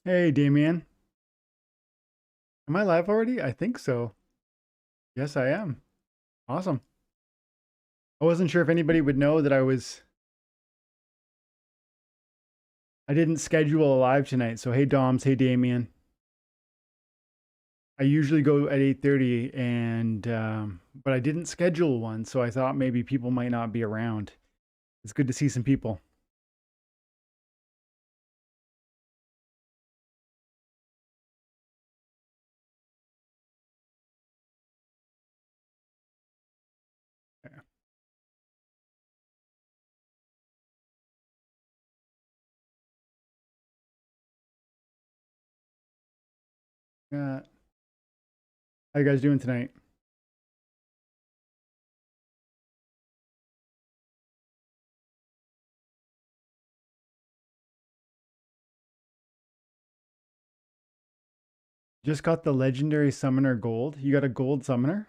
Hey, Damien. Am I live already? I think so. Yes, I am. Awesome. I wasn't sure if anybody would know that I didn't schedule a live tonight. So, hey, Doms. Hey, Damien. I usually go at 8:30 but I didn't schedule one. So I thought maybe people might not be around. It's good to see some people. How you guys doing tonight? Just got the legendary summoner gold. You got a gold summoner?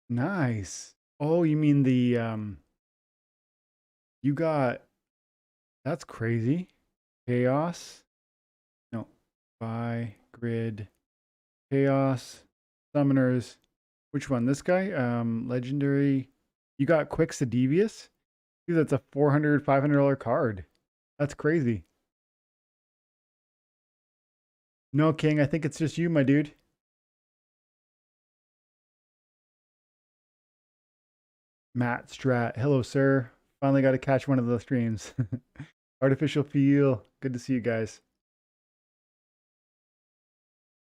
Nice. Oh, you mean you got, that's crazy. Chaos? No. Buy, grid, chaos, summoners. Which one? This guy? Legendary. You got Quicks the Devious? Dude, that's a $400, $500 card. That's crazy. No, King, I think it's just you, my dude. Matt Strat. Hello, sir. Finally got to catch one of the streams. Artificial Feel. Good to see you guys.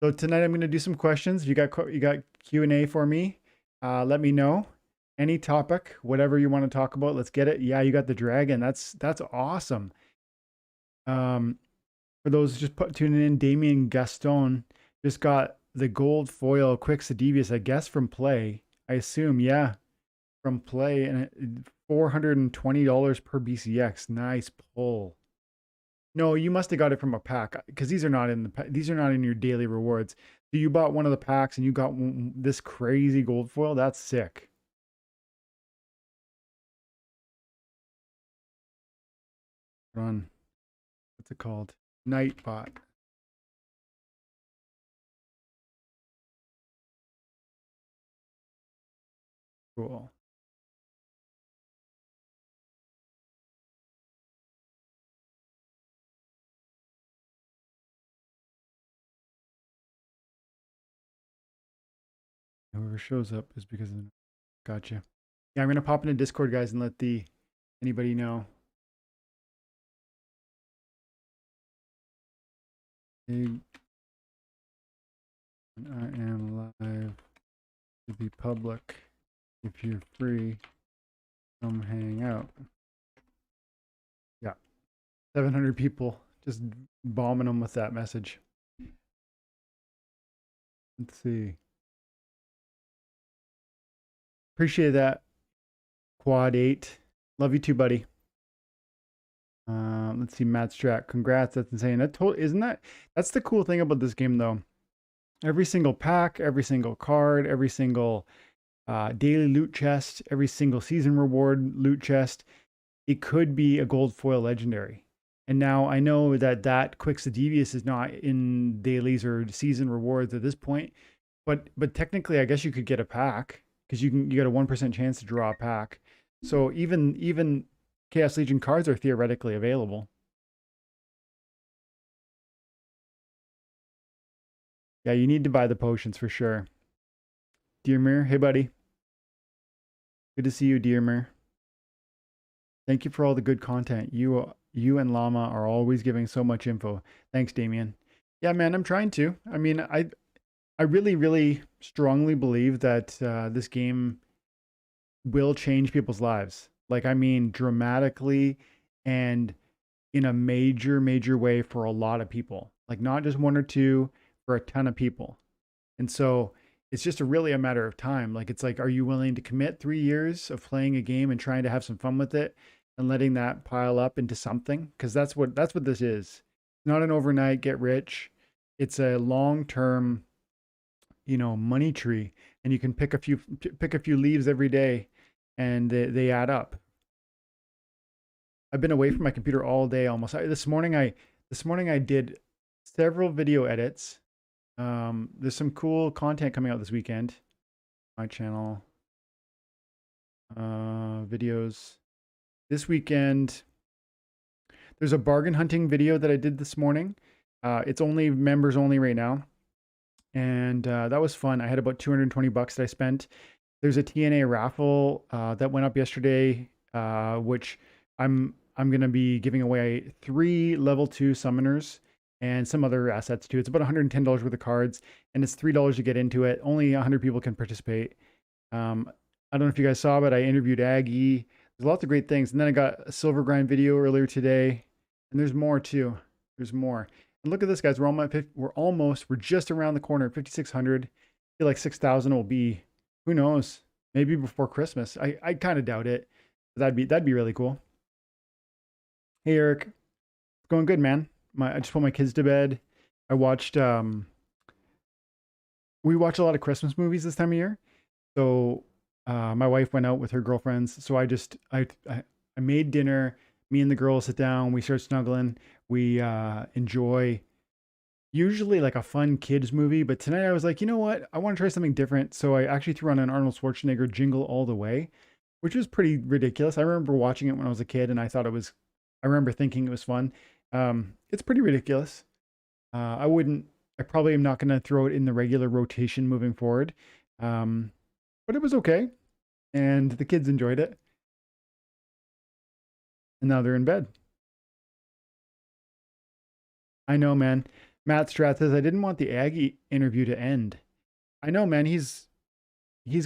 So tonight I'm going to do some questions. If you got Q&A for me, let me know. Any topic, whatever you want to talk about, let's get it. Yeah, you got the dragon. That's awesome. Um, for those just tuning in, Damien Gaston just got the gold foil Quicks Devious, I guess, from Play. I assume, yeah, from Play, and $420 per BCX. Nice pull. No, you must have got it from a pack because these are not in these are not in your daily rewards. So you bought one of the packs and you got this crazy gold foil. That's sick. Run. What's it called? Nightbot. Cool. Whoever shows up is because of. Gotcha. Yeah, I'm gonna pop into Discord, guys, and let anybody know. Hey, I am live to the public. If you're free, come hang out. Yeah, 700 people just bombing them with that message. Let's see. Appreciate that. Quad 8. Love you too, buddy. Let's see, Matt Strat. Congrats. That's insane. Isn't that? That's the cool thing about this game, though. Every single pack, every single card, every single daily loot chest, every single season reward loot chest, it could be a gold foil legendary. And now I know that Quicks the Devious is not in dailies or season rewards at this point, but technically, I guess you could get a pack because you get a 1% chance to draw a pack. So even Chaos Legion cards are theoretically available. Yeah, you need to buy the potions for sure. Dearmere, hey buddy. Good to see you, Dearmere. Thank you for all the good content. You and Llama are always giving so much info. Thanks, Damien. Yeah, man, I'm trying to. I mean, I really, really strongly believe that this game will change people's lives. Like, I mean, dramatically and in a major, major way for a lot of people. Like, not just one or two, for a ton of people. And so it's just really a matter of time. Like, it's like, are you willing to commit 3 years of playing a game and trying to have some fun with it and letting that pile up into something? Because that's what this is. Not an overnight get rich. It's a long term, money tree, and you can pick a few leaves every day, and they add up. I've been away from my computer all day almost. This morning I did several video edits. There's some cool content coming out this weekend. My channel, videos. This weekend, there's a bargain hunting video that I did this morning. It's only members only right now. And that was fun. I had about 220 bucks that I spent. There's a TNA raffle that went up yesterday, which I'm gonna be giving away 3 level 2 summoners and some other assets too. It's about $110 worth of cards, and it's $3 to get into it. Only 100 people can participate. I don't know if you guys saw, but I interviewed Aggie. There's lots of great things, and then I got a silver grind video earlier today, and there's more too. There's more. And look at this, guys. We're just around the corner at 5,600. I feel like 6,000 will be, who knows? Maybe before Christmas. I kind of doubt it. But that'd be really cool. Hey Eric, it's going good, man. I just put my kids to bed. I watched we watch a lot of Christmas movies this time of year. So my wife went out with her girlfriends. So I made dinner. Me and the girls sit down. We start snuggling. We enjoy usually like a fun kids movie. But tonight I was like, you know what? I want to try something different. So I actually threw on an Arnold Schwarzenegger Jingle All the Way, which was pretty ridiculous. I remember watching it when I was a kid, and I remember thinking it was fun. It's pretty ridiculous. I probably am not going to throw it in the regular rotation moving forward. But it was okay. And the kids enjoyed it. And now they're in bed. I know, man. Matt Strat says, I didn't want the Aggie interview to end. I know, man. He's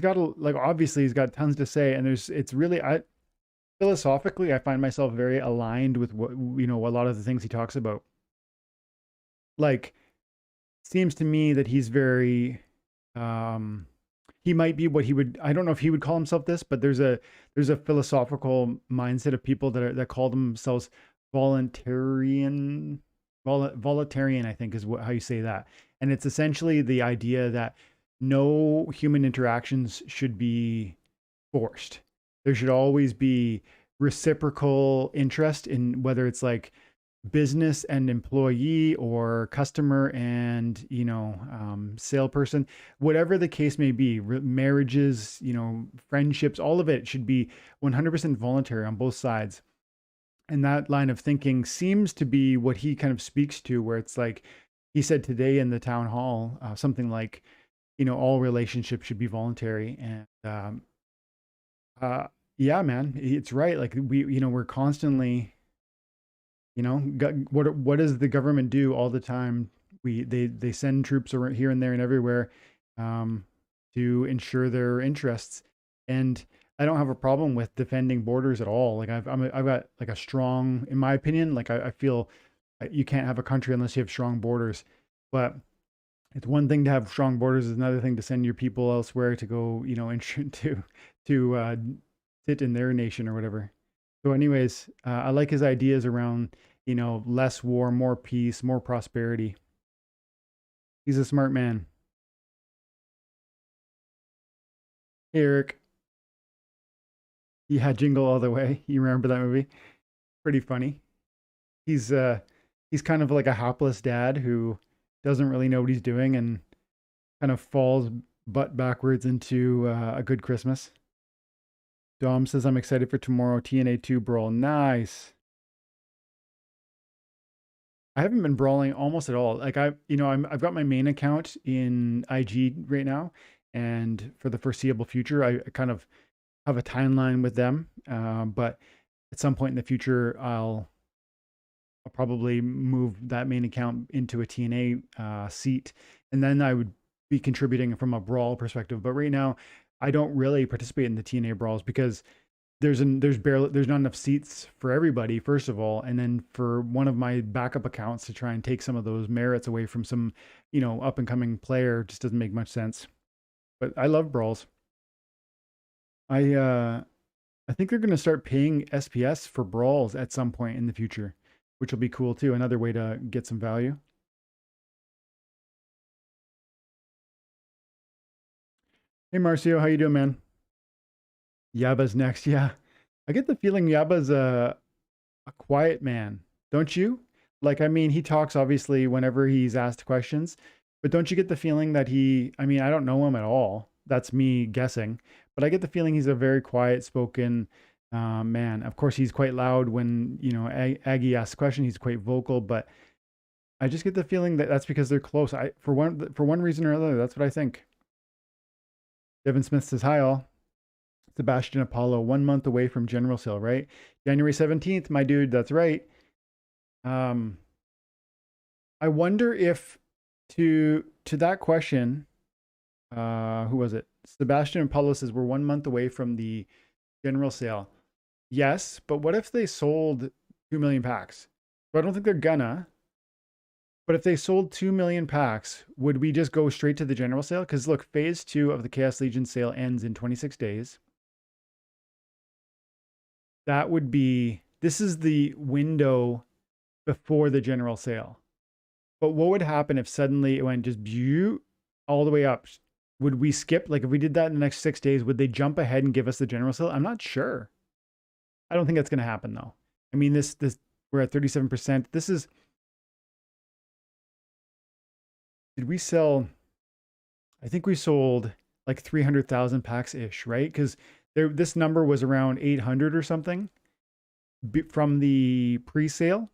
got obviously he's got tons to say. And it's really, philosophically, I find myself very aligned with what, a lot of the things he talks about. Like, seems to me that he's very, he might be what I don't know if he would call himself this, but there's a philosophical mindset of people that call themselves voluntarian, I think is how you say that. And it's essentially the idea that no human interactions should be forced. There should always be reciprocal interest in whether it's like business and employee or customer and salesperson, whatever the case may be, marriages, friendships, all of it should be 100% voluntary on both sides. And that line of thinking seems to be what he kind of speaks to, where it's like he said today in the town hall, something like, all relationships should be voluntary. And yeah, man, it's right. Like we're constantly, what does the government do all the time? They send troops around here and there and everywhere, to ensure their interests. And I don't have a problem with defending borders at all. Like I've got like a strong, in my opinion, like I feel you can't have a country unless you have strong borders. But it's one thing to have strong borders; it's another thing to send your people elsewhere to go, to sit in their nation or whatever. So, anyways, I like his ideas around, less war, more peace, more prosperity. He's a smart man. Hey, Eric. Yeah, Jingle All the Way. You remember that movie? Pretty funny. He's kind of like a hapless dad who doesn't really know what he's doing and kind of falls butt backwards into a good Christmas. Dom says, I'm excited for tomorrow. TNA 2 brawl. Nice. I haven't been brawling almost at all. Like I've got my main account in IG right now, and for the foreseeable future, I kind of have a timeline with them. But at some point in the future, I'll probably move that main account into a TNA seat, and then I would be contributing from a brawl perspective. But right now, I don't really participate in the TNA brawls because there's not enough seats for everybody, first of all, and then for one of my backup accounts to try and take some of those merits away from some up and coming player just doesn't make much sense. But I love brawls. I think they're going to start paying SPS for brawls at some point in the future, which will be cool too. Another way to get some value. Hey Marcio, how you doing, man? Yaba's next. Yeah. I get the feeling Yaba's a quiet man, don't you? Like, I mean, he talks obviously whenever he's asked questions, but don't you get the feeling that I mean, I don't know him at all. That's me guessing, but I get the feeling he's a very quiet spoken man. Of course, he's quite loud when, Aggie asks a question, he's quite vocal, but I just get the feeling that that's because they're close. For one reason or other, that's what I think. Devin Smith says, hi all. Sebastian Apollo, 1 month away from general sale, right? January 17th, my dude, that's right. I wonder if to that question, who was it? Sebastian Apollo says we're 1 month away from the general sale. Yes, but what if they sold 2 million packs? So I don't think they're gonna. But if they sold 2 million packs, would we just go straight to the general sale? Because look, phase 2 of the Chaos Legion sale ends in 26 days. This is the window before the general sale. But what would happen if suddenly it went just all the way up? Would we skip? Like if we did that in the next 6 days, would they jump ahead and give us the general sale? I'm not sure. I don't think that's going to happen though. I mean, this we're at 37%. Did we sell? I think we sold like 300,000 packs ish, right? Because this number was around 800 or something from the pre-sale,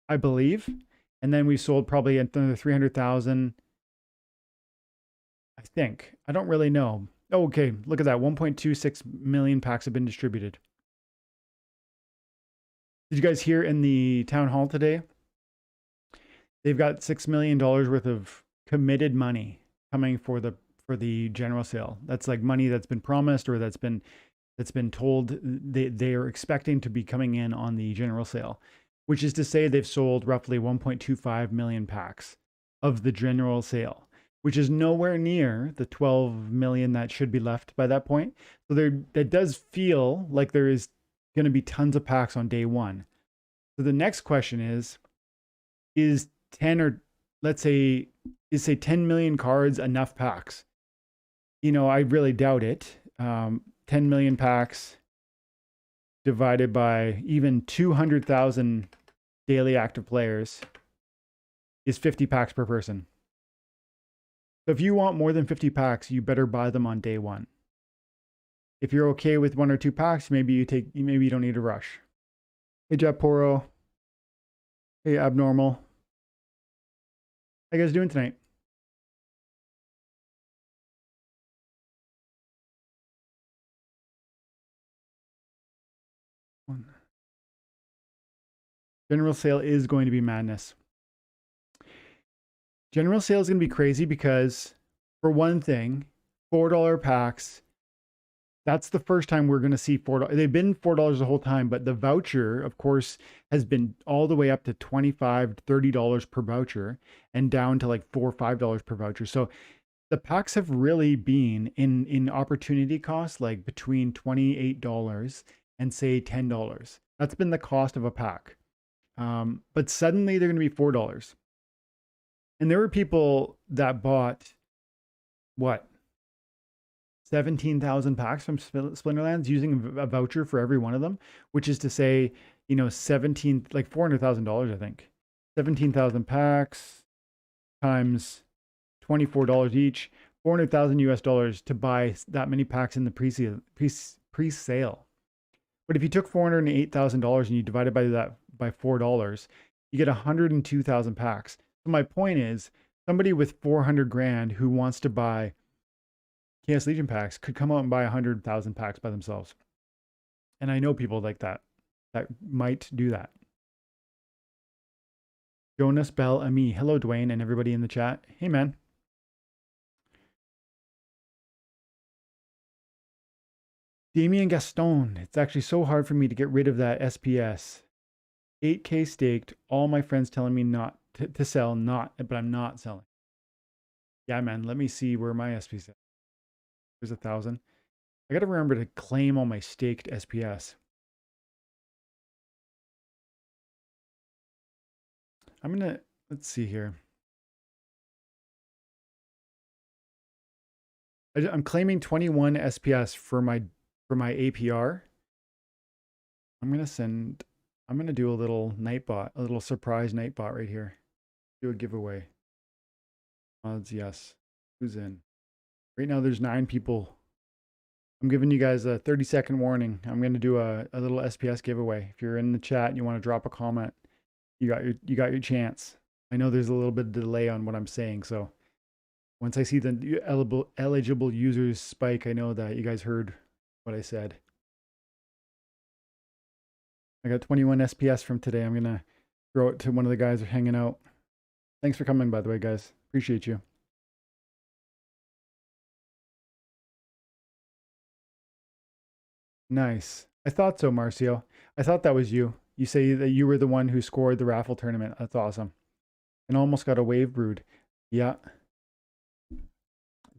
I believe. And then we sold probably another 300,000. I think. I don't really know. Oh, okay. Look at that. 1.26 million packs have been distributed. Did you guys hear in the town hall today? They've got $6 million worth of committed money coming for the general sale. That's like money that's been promised or that's been told they are expecting to be coming in on the general sale, which is to say they've sold roughly 1.25 million packs of the general sale, which is nowhere near the 12 million that should be left by that point. So that does feel like there is going to be tons of packs on day one. So the next question is 10 or let's say, is say 10 million cards enough packs? I really doubt it. 10 million packs divided by even 200,000 daily active players is 50 packs per person. So if you want more than 50 packs, you better buy them on day one. If you're okay with 1 or 2 packs, maybe you don't need to rush. Hey, Japoro. Hey, Abnormal. How you guys doing tonight? General sale is going to be madness. General sale is going to be crazy because, for one thing, $4 packs. That's the first time we're going to see $4. They've been $4 the whole time, but the voucher, of course, has been all the way up to $25, $30 per voucher and down to like $4 or $5 per voucher. So the packs have really been in opportunity costs, like between $28 and say $10. That's been the cost of a pack. But suddenly they're going to be $4. And there were people that bought what? 17,000 packs from Splinterlands using a voucher for every one of them, which is to say, like $400,000, I think. 17,000 packs times $24 each, 400,000 US dollars to buy that many packs in the pre-sale. But if you took $408,000 and you divided by $4, you get 102,000 packs. So my point is, somebody with 400 grand who wants to buy Chaos Legion packs could come out and buy 100,000 packs by themselves. And I know people like that might do that. Jonas Bell Ami. Hello, Dwayne, and everybody in the chat. Hey, man. Damien Gaston. It's actually so hard for me to get rid of that SPS. 8K staked. All my friends telling me not to sell, but I'm not selling. Yeah, man. Let me see where my SPS is. There's 1,000. I got to remember to claim all my staked SPS. Let's see here. I'm claiming 21 SPS for my APR. I'm going to send I'm going to do a little night bot, a little surprise night bot right here. Do a giveaway. Odds, yes. Who's in? Right now there's 9 people. I'm giving you guys a 30-second warning. I'm going to do a little SPS giveaway. If you're in the chat and you want to drop a comment, you got your chance. I know there's a little bit of delay on what I'm saying, so once I see the eligible users spike, I know that you guys heard what I said. I got 21 SPS from today. I'm going to throw it to one of the guys who are hanging out. Thanks for coming, by the way, guys. Appreciate you. Nice. I thought so, Marcio. I thought that was you. You say that you were the one who scored the raffle tournament. That's awesome. And almost got a wave brood. Yeah.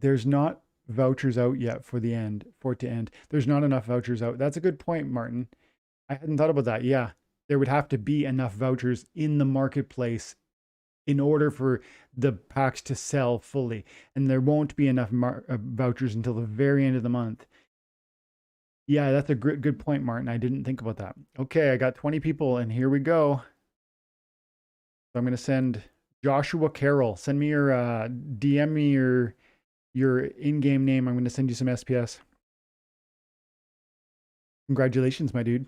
There's not vouchers out yet for it to end. There's not enough vouchers out. That's a good point, Martin. I hadn't thought about that. Yeah. There would have to be enough vouchers in the marketplace in order for the packs to sell fully. And there won't be enough vouchers until the very end of the month. Yeah, that's a good point, Martin. I didn't think about that. Okay, I got 20 people, and here we go. So I'm going to send Joshua Carroll. Send me your DM me your in-game name. I'm going to send you some SPS. Congratulations, my dude.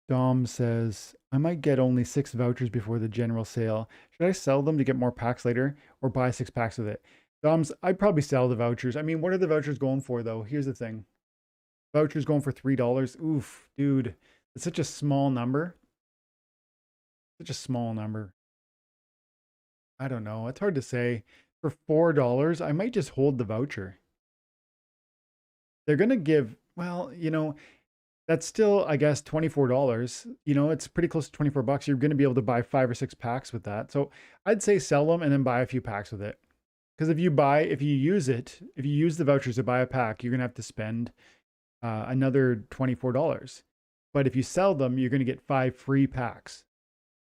Dom says, I might get only 6 vouchers before the general sale. Should I sell them to get more packs later or buy 6 packs with it? Dom's, I'd probably sell the vouchers. I mean, what are the vouchers going for, though? Here's the thing. Vouchers going for $3. Oof, dude. It's such a small number. Such a small number. I don't know. It's hard to say. For $4, I might just hold the voucher. They're going to give, well, you know, that's still, I guess, $24. You know, it's pretty close to 24 bucks. You're going to be able to buy 5 or 6 packs with that. So I'd say sell them and then buy a few packs with it. Because if you use the vouchers to buy a pack, you're going to have to spend another $24. But if you sell them, you're going to get 5 free packs.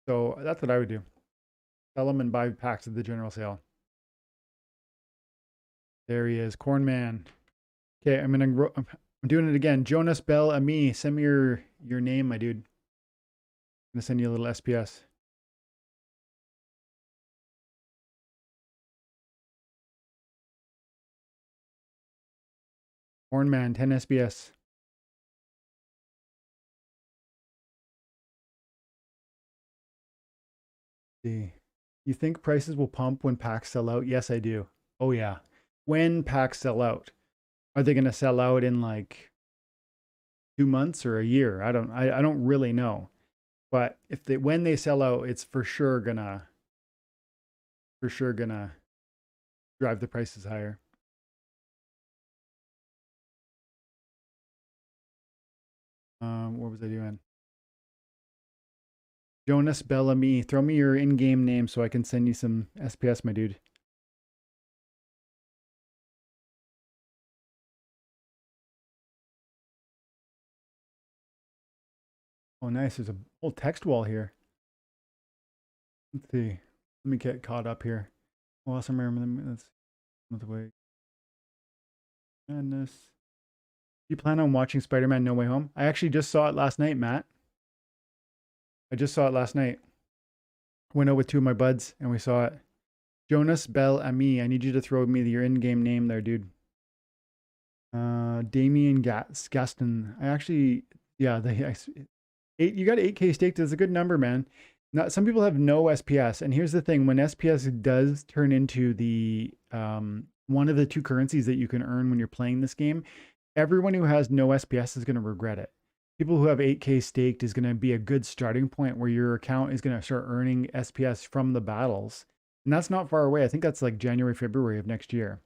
So that's what I would do. Sell them and buy packs at the general sale. There he is, Corn Man. Okay, I'm doing it again. Jonas Bell Ami, send me your name, my dude. I'm gonna send you a little SPS. Corn Man, 10 SPS. See. You think prices will pump when packs sell out? Yes, I do. Oh yeah. When packs sell out. Are they going to sell out in like 2 months or a year? I don't really know. But when they sell out, it's for sure gonna drive the prices higher. What was I doing? Jonas Bellamy, throw me your in-game name so I can send you some SPS, my dude. Oh, nice. There's a whole text wall here. Let's see. Let me get caught up here. Awesome. Remember, that's the way. Madness. You plan on watching Spider-Man No Way Home? I actually just saw it last night, Matt. I just saw it last night. Went out with 2 of my buds and we saw it. Jonas Bell Ami, I need you to throw me your in-game name there, dude. Damien Gaston. I actually, yeah, you got 8K staked. That's a good number, man. Now, some people have no SPS, and here's the thing: when SPS does turn into the one of the 2 currencies that you can earn when you're playing this game, everyone who has no SPS is going to regret it. People who have 8K staked is going to be a good starting point where your account is going to start earning SPS from the battles. And that's not far away. I think that's like January, February of next year.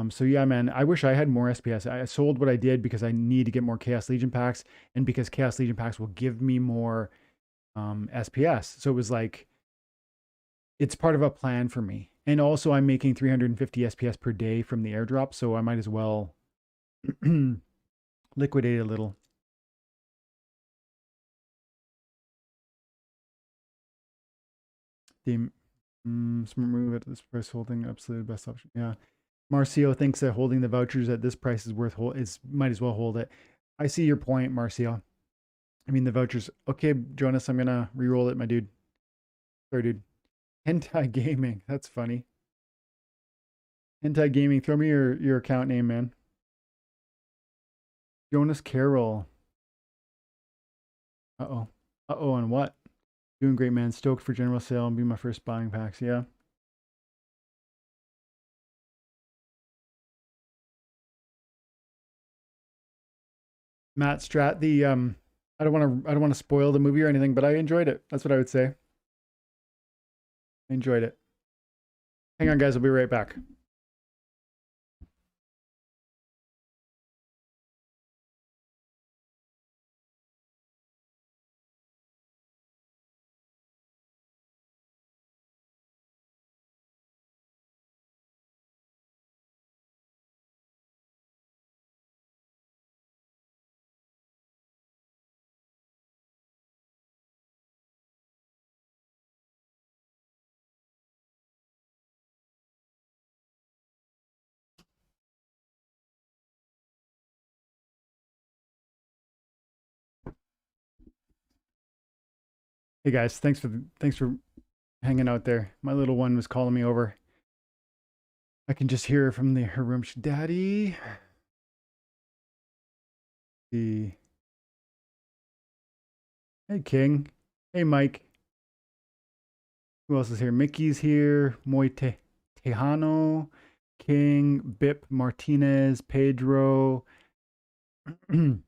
So yeah, man, I wish I had more SPS. I sold what I did because I need to get more Chaos Legion packs and because Chaos Legion packs will give me more SPS. So it was like, it's part of a plan for me. And also I'm making 350 SPS per day from the airdrop. So I might as well liquidate a little. The smart move at this price, holding absolute best option. Yeah. Marcio thinks that holding the vouchers at this price is might as well hold it. I see your point, Marcio. I mean, the vouchers. Okay, Jonas, I'm gonna re-roll it, my dude. Sorry, dude. Hentai Gaming. That's funny. Hentai Gaming. Throw me your account name, man. Jonas Carroll. Uh-oh. Uh-oh, on what? Doing great, man. Stoked for general sale and be my first buying packs. Yeah. Matt Strat, the I don't want to spoil the movie or anything, but I enjoyed it. That's what I would say. I enjoyed it. Hang on, guys. I'll be right back. Hey guys, thanks for hanging out there. My little one was calling me over. I can just hear her from her room. Daddy. The Hey King. Hey Mike. Who else is here? Mickey's here. Tejano, King, Bip, Martinez, Pedro. I don't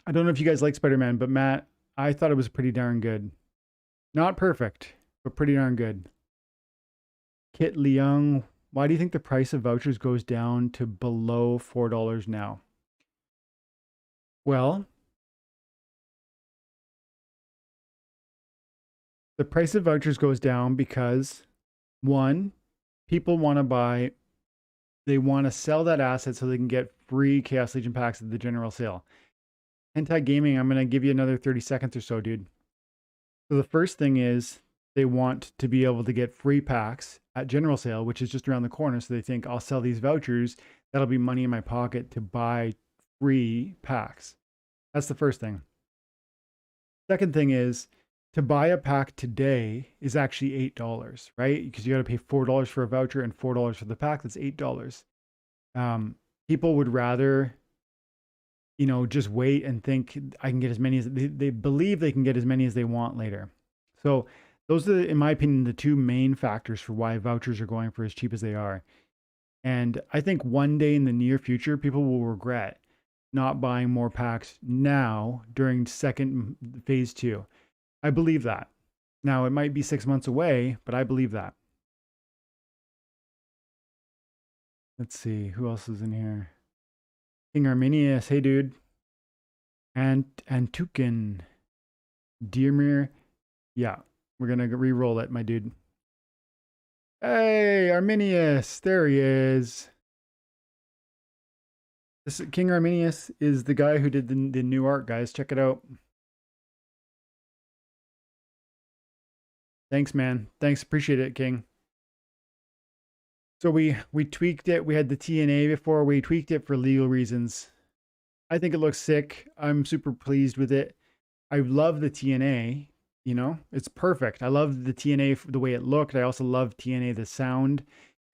know if you guys like Spider-Man, but Matt, I thought it was pretty darn good. Not perfect, but pretty darn good. Kit Leung, why do you think the price of vouchers goes down to below $4 now? Well, the price of vouchers goes down because one, people want to buy, they want to sell that asset so they can get free Chaos Legion packs at the general sale. Hentai Gaming, I'm going to give you another 30 seconds or so, dude. So the first thing is they want to be able to get free packs at general sale, which is just around the corner. So they think I'll sell these vouchers. That'll be money in my pocket to buy free packs. That's the first thing. Second thing is to buy a pack today is actually $8, right? Because you got to pay $4 for a voucher and $4 for the pack. That's $8. People would rather, just wait and think I can get as many as they believe they can get as many as they want later. So those are, in my opinion, the two main factors for why vouchers are going for as cheap as they are. And I think one day in the near future, people will regret not buying more packs now during second phase 2. I believe that. Now, it might be 6 months away, but I believe that. Let's see, who else is in here? King Arminius, hey dude. And Antukin. Dearmere. Yeah, we're going to re-roll it, my dude. Hey, Arminius. There he is. King Arminius is the guy who did the new art, guys. Check it out. Thanks, man. Thanks. Appreciate it, King. So we tweaked it. We had the TNA before. We tweaked it for legal reasons. I think it looks sick. I'm super pleased with it. I love the TNA. It's perfect. I love the TNA the way it looked. I also love TNA the sound,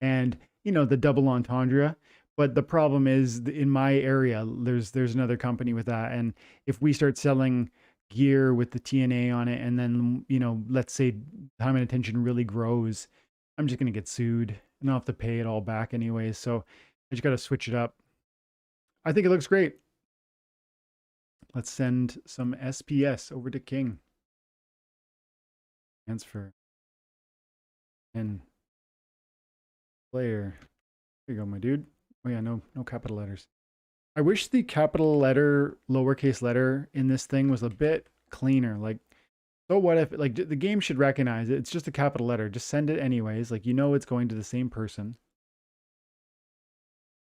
and the double entendre. But the problem is in my area, there's another company with that, and if we start selling gear with the TNA on it, and then let's say time and attention really grows, I'm just gonna get sued, and I'll have to pay it all back anyways. So I just got to switch it up. I think it looks great. Let's send some SPS over to King. Transfer and player. There you go, my dude. Oh yeah, no capital letters. I wish the capital letter, lowercase letter in this thing was a bit cleaner. Like, so what if the game should recognize it? It's just a capital letter. Just send it anyways. It's going to the same person.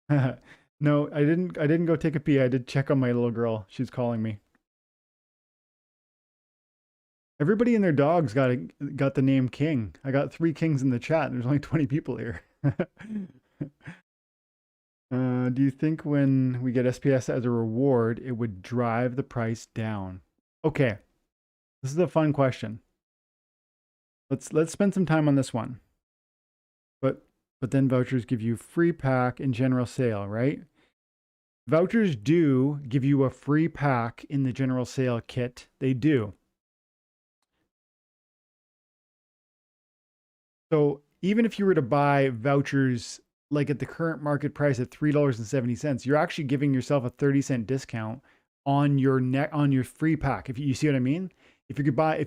No, I didn't go take a pee. I did check on my little girl. She's calling me. Everybody and their dogs got the name King. I got 3 Kings in the chat. And there's only 20 people here. Do you think when we get SPS as a reward, it would drive the price down? Okay, this is a fun question. Let's spend some time on this one. But then vouchers give you free pack in general sale, right? Vouchers do give you a free pack in the general sale kit. They do. So even if you were to buy vouchers like at the current market price at $3.70, you're actually giving yourself a 30-cent discount on your on your free pack. If you see what I mean? If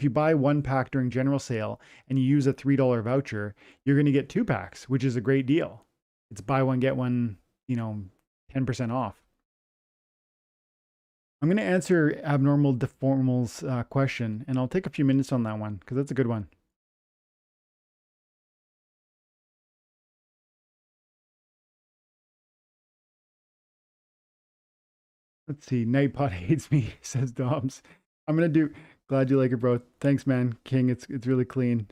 you buy one pack during general sale and you use a $3 voucher, you're going to get two packs, which is a great deal. It's buy one get one, 10% off. I'm going to answer Abnormal Deformal's question, and I'll take a few minutes on that one because that's a good one. Let's see. Nightbot hates me, says Dobbs. I'm going to do. Glad you like it, bro. Thanks, man. King, it's really clean.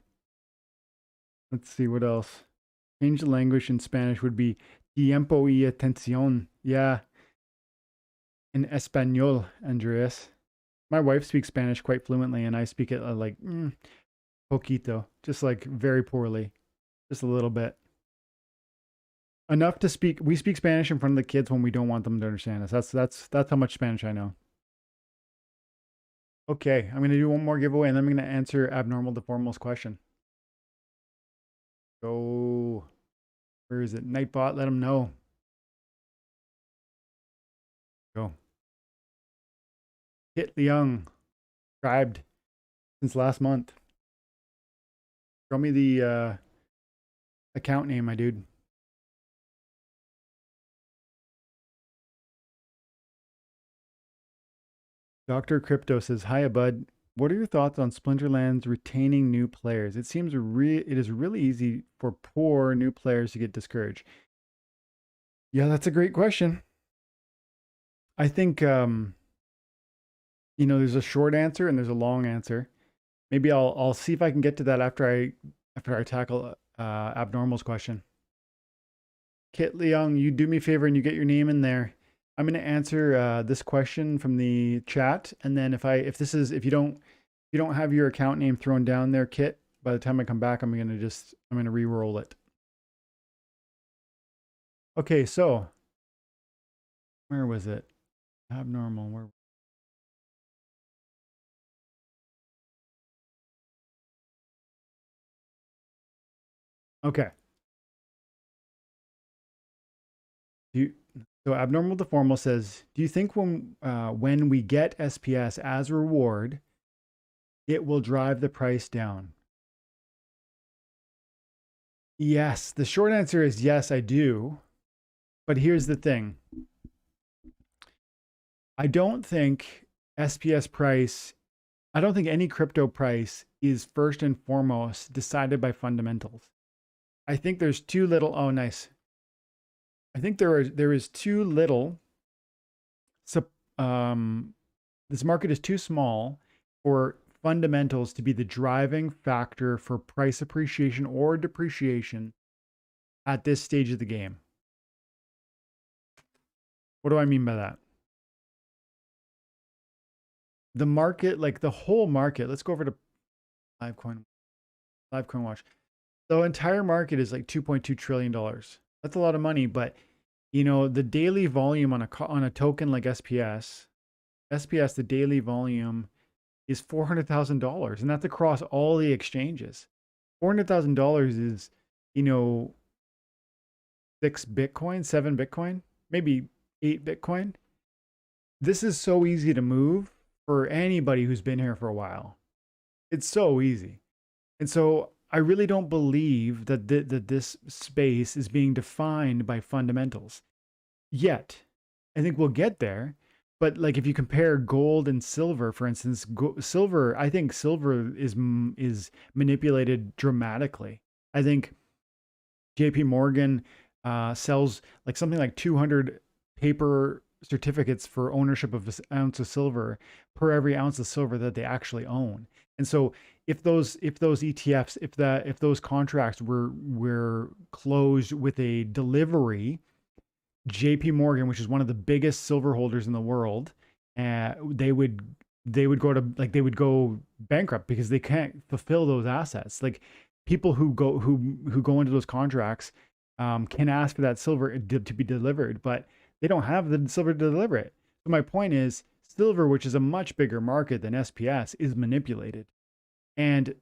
Let's see what else. Change the language in Spanish would be tiempo y atención. Yeah. In Espanol, Andreas. My wife speaks Spanish quite fluently, and I speak it like poquito, just like very poorly, just a little bit. Enough to speak. We speak Spanish in front of the kids when we don't want them to understand us. That's how much Spanish I know. Okay, I'm gonna do one more giveaway, and then I'm gonna answer Abnormal Deformal's question. Go. Where is it? Nightbot, let them know. Go. Hit Leung. Subscribed since last month. Show me the account name, my dude. Dr. Crypto says, "Hiya, bud. What are your thoughts on Splinterlands retaining new players? It seems it is really easy for poor new players to get discouraged." Yeah, that's a great question. I think there's a short answer and there's a long answer. Maybe I'll see if I can get to that after I tackle Abnormal's question. Kit Leung, you do me a favor and you get your name in there. I'm going to answer this question from the chat, and then if you don't have your account name thrown down there, Kit, by the time I come back, I'm going to re-roll it. Okay, so where was it? Abnormal. Where? Okay. So Abnormal Deformal says, do you think when we get SPS as a reward, it will drive the price down? Yes. The short answer is yes, I do. But here's the thing. I don't think SPS price, I don't think any crypto price is first and foremost decided by fundamentals. I think there's too little. Oh, nice. I think there is too little. So, this market is too small for fundamentals to be the driving factor for price appreciation or depreciation at this stage of the game. What do I mean by that? The market, like the whole market, let's go over to live coin watch. The entire market is like $2.2 trillion. That's a lot of money, but the daily volume on a token like SPS, the daily volume is $400,000, and that's across all the exchanges. $400,000 is, 6 Bitcoin, 7 Bitcoin, maybe 8 Bitcoin. This is so easy to move for anybody who's been here for a while. It's so easy. And so I really don't believe that this space is being defined by fundamentals yet. I think we'll get there. But like if you compare gold and silver, for instance, silver, I think silver is manipulated dramatically. I think JP Morgan sells like something like 200 paper certificates for ownership of an ounce of silver per every ounce of silver that they actually own. And so if those ETFs, if those contracts were closed with a delivery, JP Morgan, which is one of the biggest silver holders in the world, they would they would go bankrupt because they can't fulfill those assets. Like people who go into those contracts can ask for that silver to be delivered, but they don't have the silver to deliver it. So my point is, silver, which is a much bigger market than SPS, is manipulated, and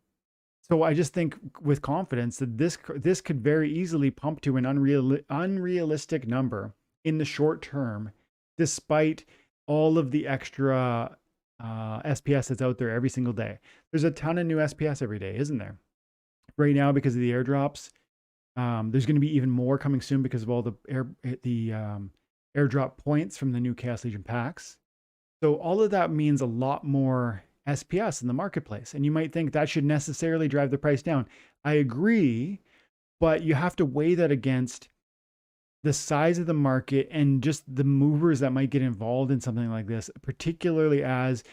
so I just think with confidence that this could very easily pump to an unrealistic number in the short term, despite all of the extra SPS that's out there every single day. There's a ton of new SPS every day, isn't there? Right now, because of the airdrops, there's going to be even more coming soon because of all the airdrop points from the new Chaos Legion packs. So all of that means a lot more SPS in the marketplace. And you might think that should necessarily drive the price down. I agree, but you have to weigh that against the size of the market and just the movers that might get involved in something like this, particularly as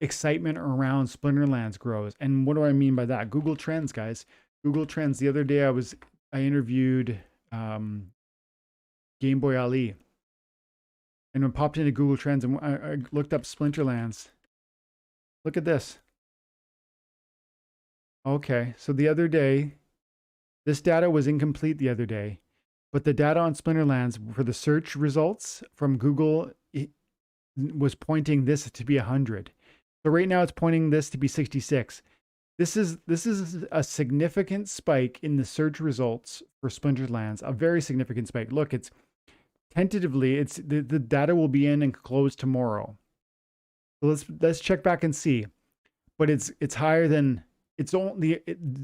excitement around Splinterlands grows. And what do I mean by that? Google Trends, guys. Google Trends. The other day I interviewed Game Boy Ali. And I popped into Google Trends and I looked up Splinterlands. Look at this. Okay, so the other day, this data was incomplete the other day, but the data on Splinterlands for the search results from Google was pointing this to be 100. So right now it's pointing this to be 66. This is a significant spike in the search results for Splinterlands, a very significant spike. Look, it's tentatively, it's the data will be in and closed tomorrow. So let's check back and see. But it's higher than, it's only,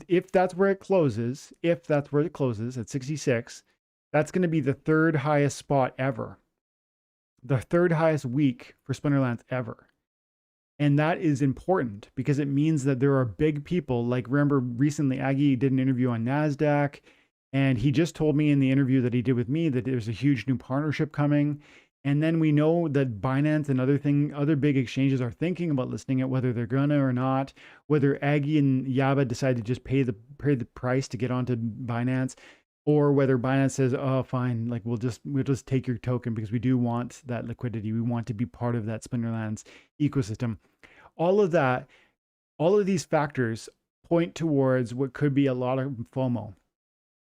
if that's where it closes, at 66, that's going to be the third highest spot ever. The third highest week for Splinterlands ever. And that is important because it means that there are big people, like remember recently Aggie did an interview on NASDAQ, and he just told me in the interview that he did with me that there's a huge new partnership coming. And then we know that Binance and other big exchanges are thinking about listing it, whether they're gonna or not, whether Aggie and Yaba decide to just pay the price to get onto Binance, or whether Binance says, oh, fine, like we'll just take your token because we do want that liquidity. We want to be part of that Splinterlands ecosystem. All of these factors point towards what could be a lot of FOMO.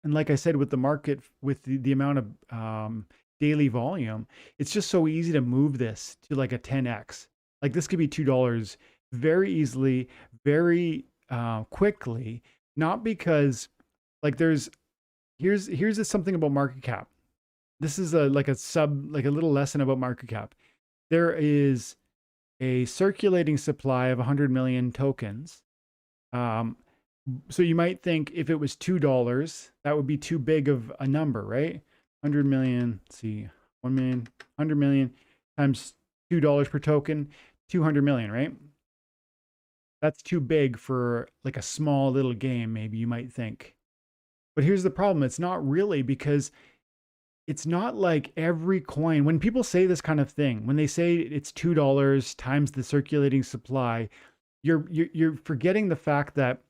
And like I said, with the market, with the amount of daily volume, it's just so easy to move this to like a 10x. Like this could be $2 very easily, very quickly, not because like here's something about market cap. This is like a little lesson about market cap. There is a circulating supply of 100 million tokens. So you might think if it was $2, that would be too big of a number, right? 100 million, let's see, 1 million, 100 million times $2 per token, 200 million, right? That's too big for like a small little game, maybe you might think. But here's the problem. It's not really, because it's not like every coin, when people say this kind of thing, when they say it's $2 times the circulating supply, you're forgetting the fact that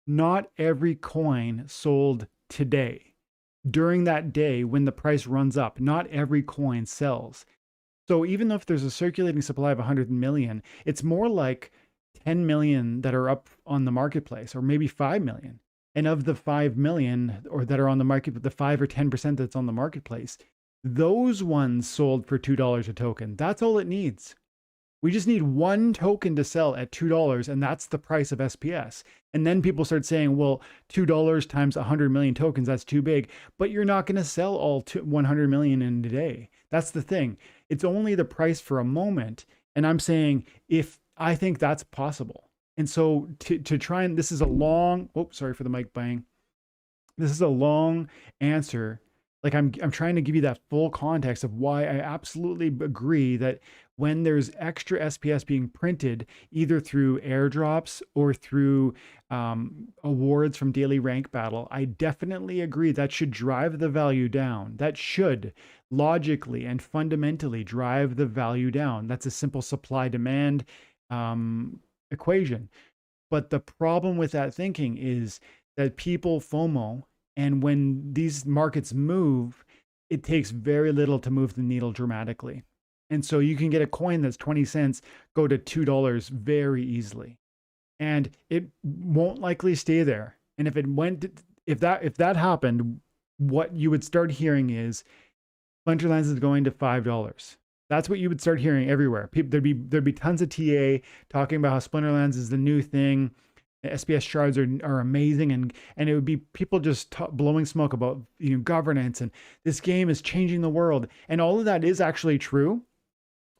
not every coin sold today. During that day when the price runs up, not every coin sells. So even though if there's a circulating supply of 100 million, it's more like 10 million that are up on the marketplace, or maybe 5 million. And of the 5 million or that are on the market, the 5 or 10% that's on the marketplace, those ones sold for $2 a token. That's all it needs. We just need one token to sell at $2, and that's the price of SPS. And then people start saying, well, $2 times 100 million tokens, that's too big. But you're not going to sell all 100 million in a day. That's the thing. It's only the price for a moment. And I'm saying, if I think that's possible. And so to try and, this is a long, sorry for the mic bang. This is a long answer. Like I'm trying to give you that full context of why I absolutely agree that when there's extra SPS being printed, either through airdrops or through awards from Daily Rank Battle, I definitely agree that should drive the value down. That should logically and fundamentally drive the value down. That's a simple supply-demand equation. But the problem with that thinking is that people FOMO, and when these markets move, it takes very little to move the needle dramatically. And so you can get a coin that's 20 cents go to $2 very easily. And it won't likely stay there. And if that happened, what you would start hearing is Splinterlands is going to $5. That's what you would start hearing everywhere. There'd be tons of TA talking about how Splinterlands is the new thing. SPS shards are amazing, and it would be people just blowing smoke about governance, and this game is changing the world, and all of that is actually true.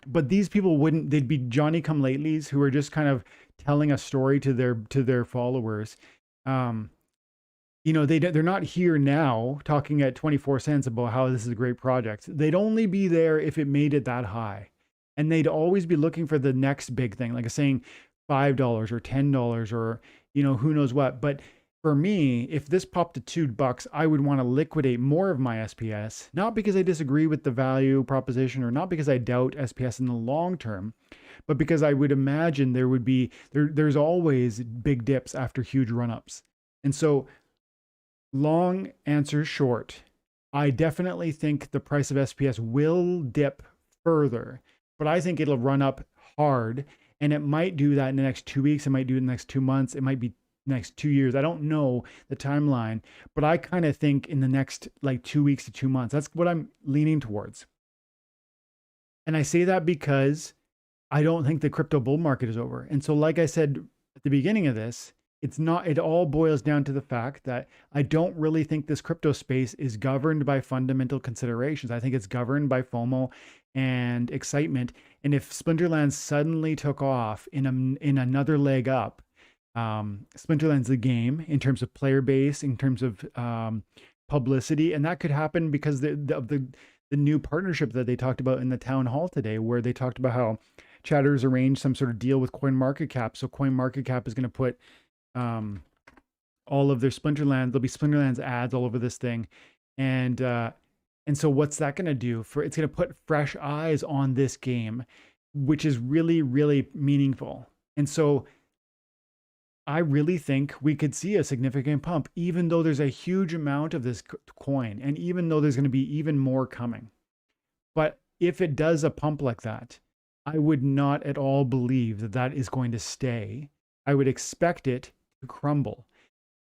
But these people wouldn't. They'd be Johnny come latelys who are just kind of telling a story to their followers. Um, they're not here now talking at 24 cents about how this is a great project. They'd only be there if it made it that high, and they'd always be looking for the next big thing, like saying $5 or $10 or who knows what. But for me, if this popped to $2, I would want to liquidate more of my SPS, not because I disagree with the value proposition or not because I doubt SPS in the long term, but because I would imagine there's always big dips after huge run-ups. And so, long answer short, I definitely think the price of SPS will dip further, but I think it'll run up hard, and it might do that in the next 2 weeks. It might do it in the next 2 months. It might be next 2 years. I don't know the timeline, but I kind of think in the next like 2 weeks to 2 months. That's what I'm leaning towards. And I say that because I don't think the crypto bull market is over. And so, like I said at the beginning of this, it all boils down to the fact that I don't really think this crypto space is governed by fundamental considerations. I think it's governed by FOMO and excitement. And if Splinterlands suddenly took off in another leg up, Splinterland's the game in terms of player base, in terms of publicity, and that could happen because of the new partnership that they talked about in the town hall today, where they talked about how Chatter's arranged some sort of deal with CoinMarketCap. So CoinMarketCap is going to put all of their Splinterlands. There'll be Splinterlands ads all over this thing, and so what's that going to do? It's going to put fresh eyes on this game, which is really, really meaningful. And so I really think we could see a significant pump, even though there's a huge amount of this coin, and even though there's going to be even more coming. But if it does a pump like that, I would not at all believe that that is going to stay. I would expect it to crumble.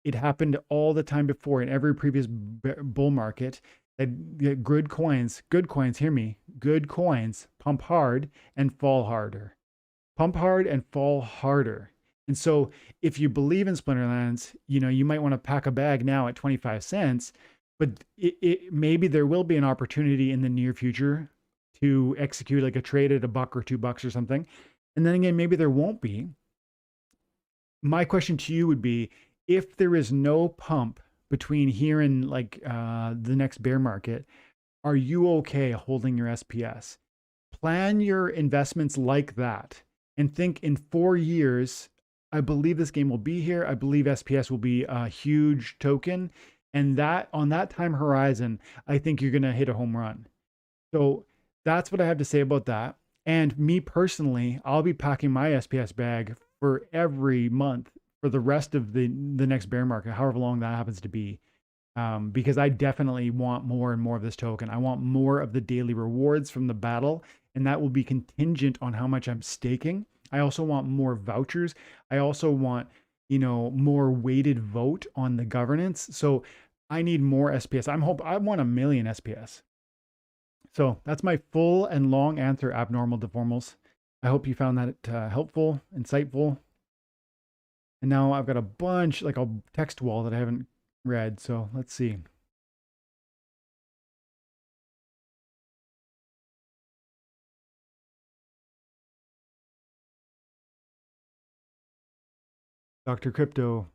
It happened all the time before in every previous bull market. That good coins, hear me, good coins pump hard and fall harder. Pump hard and fall harder. And so if you believe in Splinterlands, you might want to pack a bag now at 25 cents, but maybe there will be an opportunity in the near future to execute like a trade at $1 or $2 or something. And then again, maybe there won't be. My question to you would be, if there is no pump between here and like the next bear market, are you okay holding your SPS? Plan your investments like that and think in 4 years, I believe this game will be here. I believe SPS will be a huge token. And that on that time horizon, I think you're going to hit a home run. So that's what I have to say about that. And me personally, I'll be packing my SPS bag for every month for the rest of the next bear market, however long that happens to be. Because I definitely want more and more of this token. I want more of the daily rewards from the battle, and that will be contingent on how much I'm staking. I also want more vouchers. I also want, more weighted vote on the governance. So I need more SPS. I want 1 million SPS. So that's my full and long answer, Abnormal Deformals. I hope you found that helpful, insightful. And now I've got a bunch, like a text wall that I haven't read. So let's see. Dr. Crypto.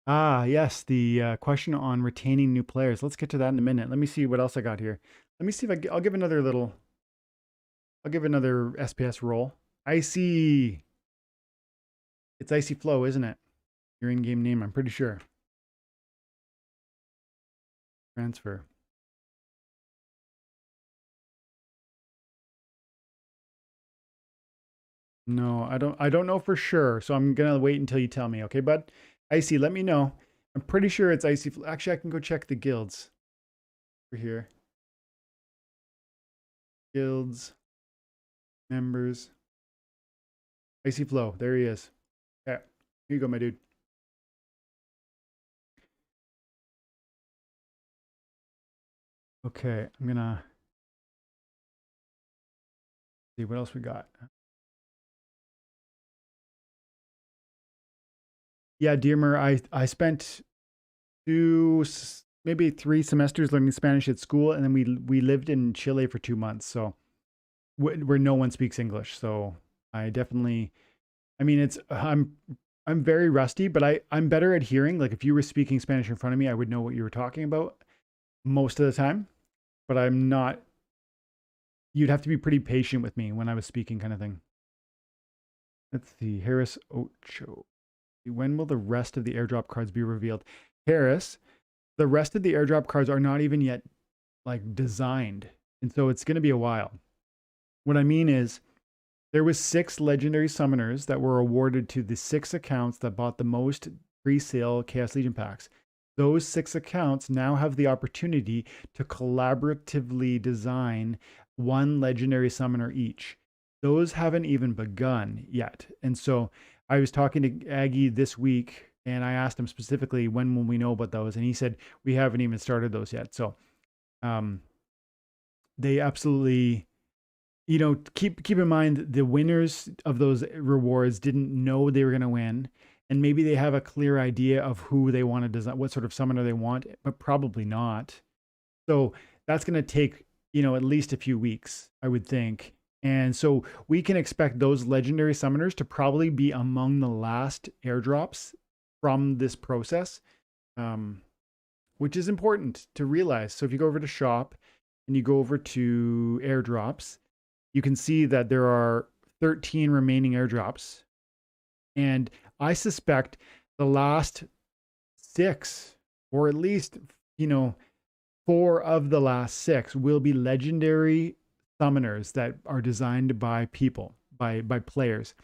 Ah, yes, the question on retaining new players. Let's get to that in a minute. Let me see what else I got here. Let me see if I'll give another SPS roll. Icy. It's Icy Flow, isn't it? Your in-game name, I'm pretty sure. Transfer. No, I don't know for sure. So I'm gonna wait until you tell me, okay, bud? Icy, let me know. I'm pretty sure it's Icy. Actually, I can go check the guilds over here. Guilds. Members. Icy Flow. There he is. Yeah. Here you go, my dude. Okay, I'm gonna see what else we got. Yeah, Dearmer, I spent maybe 3 semesters learning Spanish at school, and then we lived in Chile for 2 months, so where no one speaks English. So I definitely, I mean, I'm very rusty, but I'm better at hearing. Like if you were speaking Spanish in front of me, I would know what you were talking about most of the time. But I'm not. You'd have to be pretty patient with me when I was speaking, kind of thing. Let's see, Harris Ocho. When will the rest of the airdrop cards be revealed? Harris, the rest of the airdrop cards are not even yet like designed, and so it's going to be a while. What I mean is, there was 6 legendary summoners that were awarded to the 6 accounts that bought the most pre-sale Chaos Legion packs. Those 6 accounts now have the opportunity to collaboratively design 1 legendary summoner each. Those haven't even begun yet. And so I was talking to Aggie this week, and I asked him specifically, when will we know about those? And he said, we haven't even started those yet. So they absolutely, you know, keep in mind the winners of those rewards didn't know they were going to win. And maybe they have a clear idea of who they want to design, what sort of summoner they want, but probably not. So that's going to take, you know, at least a few weeks, I would think. And so we can expect those legendary summoners to probably be among the last airdrops from this process, which is important to realize. So if you go over to shop and you go over to airdrops, you can see that there are 13 remaining airdrops. And I suspect the last 6, or at least, you know, 4 of the last 6 will be legendary summoners that are designed by people, by players.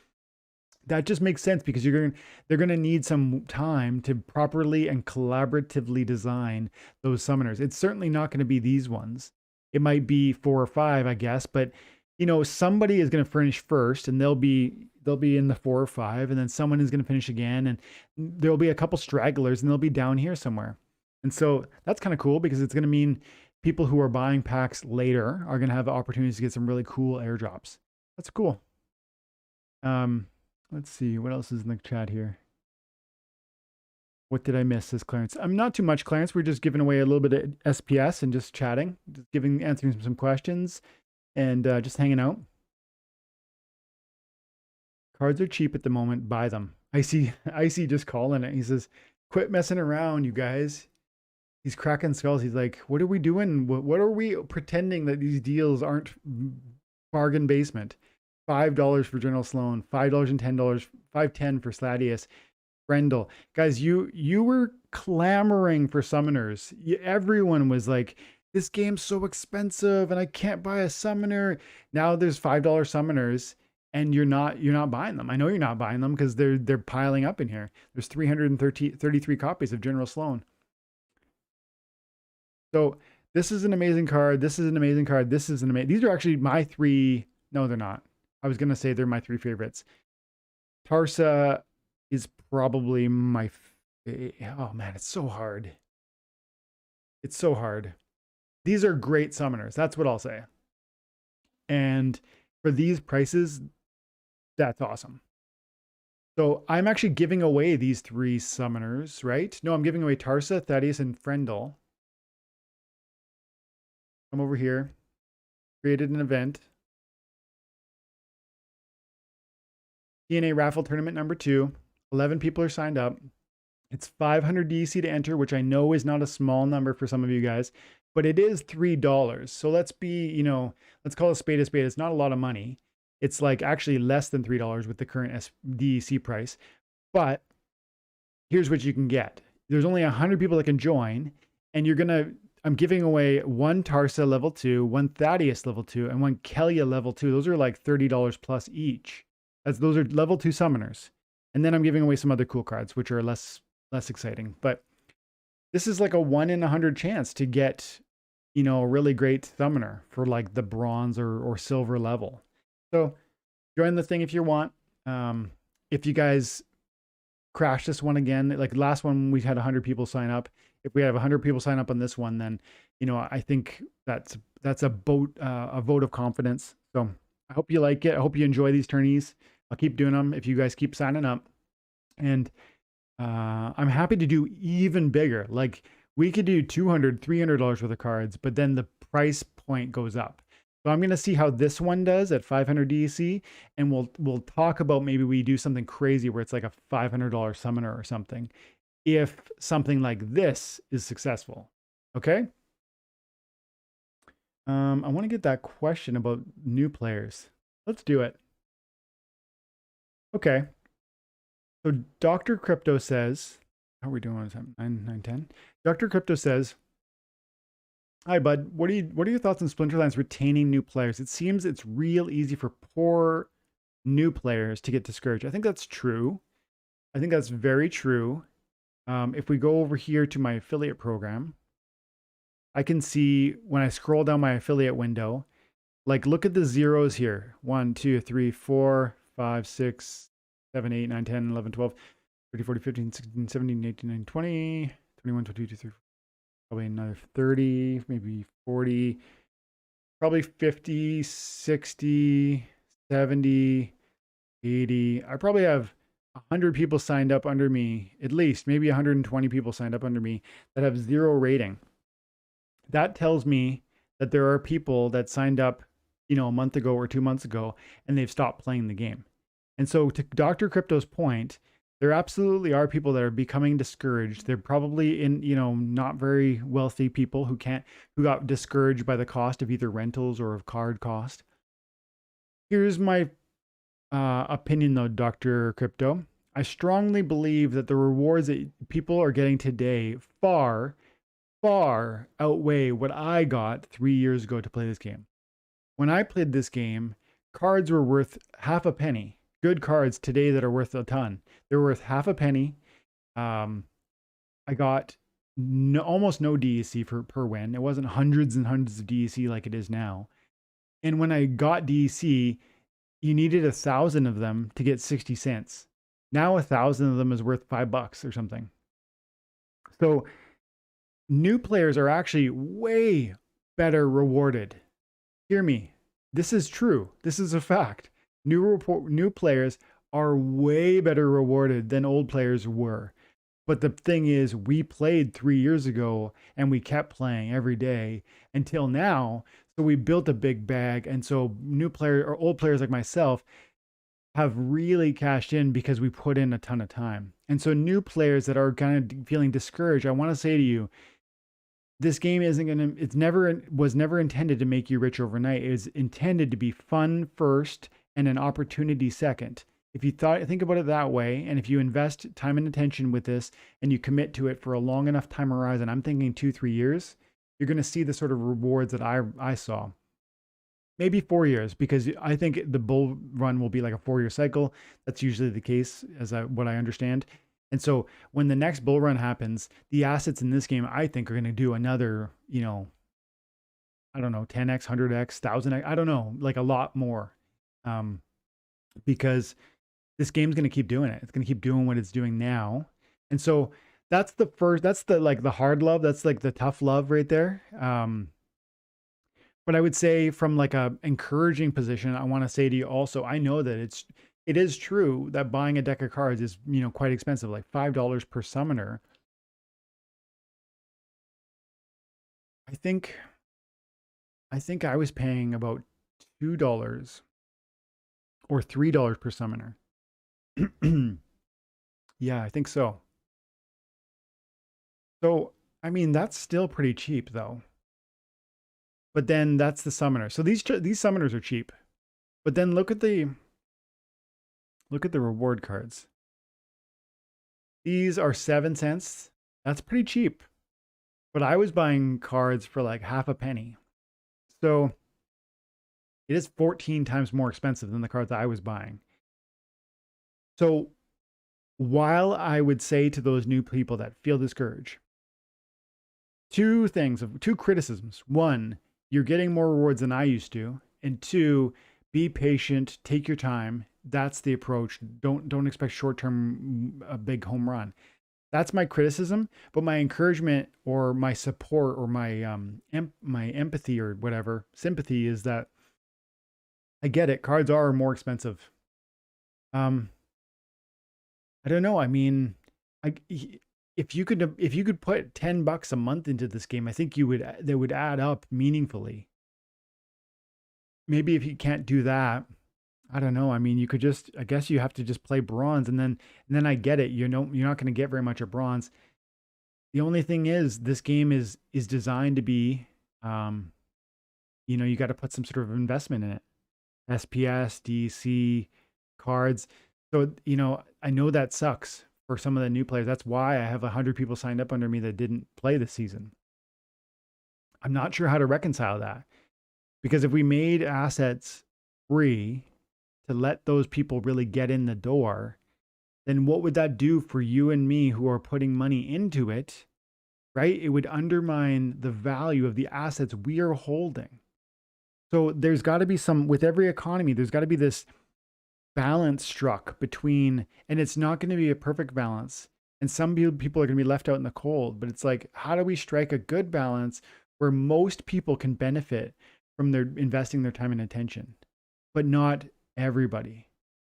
That just makes sense because they're going to need some time to properly and collaboratively design those summoners. It's certainly not going to be these ones. It might be 4 or 5, I guess, but you know, somebody is going to finish first, and they'll be in the 4 or 5, and then someone is going to finish again, and there'll be a couple stragglers, and they'll be down here somewhere. And so that's kind of cool because it's going to mean people who are buying packs later are going to have opportunities to get some really cool airdrops. That's cool. Let's see what else is in the chat here. What did I miss, says Clarence? I'm not too much, Clarence. We're just giving away a little bit of SPS and just chatting, just answering some questions, and just hanging out. Cards are cheap at the moment. Buy them. Icy just calling it. He says, quit messing around, you guys. He's cracking skulls. He's like, what are we doing? What are we pretending that these deals aren't bargain basement? $5 for General Sloan, $5 and $10, $5.10 for Sladius. Brendel. Guys, you were clamoring for summoners. Everyone was like, this game's so expensive and I can't buy a summoner. Now there's $5 summoners and you're not buying them. I know you're not buying them because they're piling up in here. There's 333 copies of General Sloan. So this is an amazing card. This is an amazing card. This is an amazing. These are actually my 3. No, they're not. I was going to say they're my 3 favorites. Tarsa is probably my, oh man, it's so hard. It's so hard. These are great summoners. That's what I'll say. And for these prices, that's awesome. So I'm actually giving away these 3 summoners, right? No, I'm giving away Tarsa, Thaddeus, and Frendel. Come over here. Created an event. DNA raffle tournament number 2. 11 people are signed up. It's 500 DC to enter, which I know is not a small number for some of you guys, but it is $3. So let's be, you know, let's call a spade a spade. It's not a lot of money. It's like actually less than $3 with the current DEC price. But here's what you can get. There's only 100 people that can join, and I'm giving away 1 Tarsa level 2, 1 Thaddeus level 2, and 1 Kelia level 2. Those are like $30 plus each. Those are level 2 summoners. And then I'm giving away some other cool cards, which are less exciting. But this is like a 1 in 100 chance to get you know, a really great summoner for like the bronze or silver level. So join the thing if you want. If you guys crash this one again, like last one, we had 100 people sign up. If we have 100 people sign up on this one, then, you know, I think that's a vote of confidence. So I hope you like it. I hope you enjoy these tourneys. I'll keep doing them if you guys keep signing up. And I'm happy to do even bigger. Like we could do $200, $300 worth of cards, but then the price point goes up. So I'm going to see how this one does at 500 DEC, and we'll talk about maybe we do something crazy where it's like a $500 summoner or something, if something like this is successful. Okay. I want to get that question about new players. Let's do it. Okay. So Dr. Crypto says, how are we doing on time? 9:10. Dr. Crypto says, hi bud, what are your thoughts on Splinterlands retaining new players? It seems it's real easy for poor new players to get discouraged. I think that's true. I think that's very true. If we go over here to my affiliate program, I can see when I scroll down my affiliate window, like look at the zeros here. 1, 2, 3, 4, 5, 6, 7, 8, 9, 10, 11, 12, 13, 14, 15, 16, 17, 18, 19, 20, 21, 22, 23, probably another 30, maybe 40, probably 50, 60, 70, 80. I probably have 100 people signed up under me, at least maybe 120 people signed up under me that have 0 rating. That tells me that there are people that signed up, you know, a month ago or 2 months ago, and they've stopped playing the game. And so to Dr. Crypto's point, there absolutely are people that are becoming discouraged. They're probably in, you know, not very wealthy people who got discouraged by the cost of either rentals or of card cost. Here's my opinion though, Dr. Crypto. I strongly believe that the rewards that people are getting today far outweigh what I got 3 years ago to play this game. When I played this game, cards were worth half a penny. Good cards today that are worth a ton. They're worth half a penny. I got almost no DEC per win. It wasn't hundreds and hundreds of DEC like it is now. And when I got DEC, you needed 1,000 of them to get 60 cents. Now 1,000 of them is worth $5 or something. So new players are actually way better rewarded. Hear me. This is true. This is a fact. New players are way better rewarded than old players were. But the thing is, we played 3 years ago and we kept playing every day until now. So we built a big bag. And so new players or old players like myself have really cashed in because we put in a ton of time. And so new players that are kind of feeling discouraged, I want to say to you, this game isn't going to, was never intended to make you rich overnight. It was intended to be fun first and an opportunity second. If you think about it that way, and if you invest time and attention with this and you commit to it for a long enough time horizon, I'm thinking 2-3 years, you're going to see the sort of rewards that I saw. Maybe 4 years, because I think the bull run will be like a 4-year cycle. That's usually the case, what I understand. And so when the next bull run happens, the assets in this game, I think, are going to do another, you know, I don't know, 10x, 100x, 1000x, I don't know, like a lot more. Because this game's going to keep doing it. It's going to keep doing what it's doing now. And so that's like the hard love. That's like the tough love right there. But I would say from like a encouraging position, I want to say to you also, I know that it is true that buying a deck of cards is, you know, quite expensive, like $5 per summoner. I think I was paying about $2 or $3 per summoner. Yeah, I think so. So, I mean, that's still pretty cheap though. But then that's the summoner. So these summoners are cheap. But then look at the reward cards. These are 7 cents. That's pretty cheap. But I was buying cards for like half a penny. So it is 14 times more expensive than the cards I was buying. So while I would say to those new people that feel discouraged, two criticisms. One, you're getting more rewards than I used to. And two, be patient, take your time. That's the approach. Don't expect short-term a big home run. That's my criticism, but my encouragement or my support or my empathy or whatever, sympathy is that I get it. Cards are more expensive. Um I don't know. I mean, I if you could put $10 a month into this game, I think you would that would add up meaningfully. Maybe if you can't do that, I don't know. I mean, you could just I guess you have to just play bronze and then I get it. You know, you're not going to get very much of bronze. The only thing is this game is designed to be um you got to put some sort of investment in it. SPS, DC, cards. So, I know that sucks for some of the new players. That's why I have 100 people signed up under me that didn't play this season. I'm not sure how to reconcile that because if we made assets free to let those people really get in the door, then what would that do for you and me who are putting money into it, right? It would undermine the value of the assets we are holding. So there's got to be with every economy, there's got to be this balance struck between, and it's not going to be a perfect balance. And some people are going to be left out in the cold, but it's like, how do we strike a good balance where most people can benefit from their investing their time and attention, but not everybody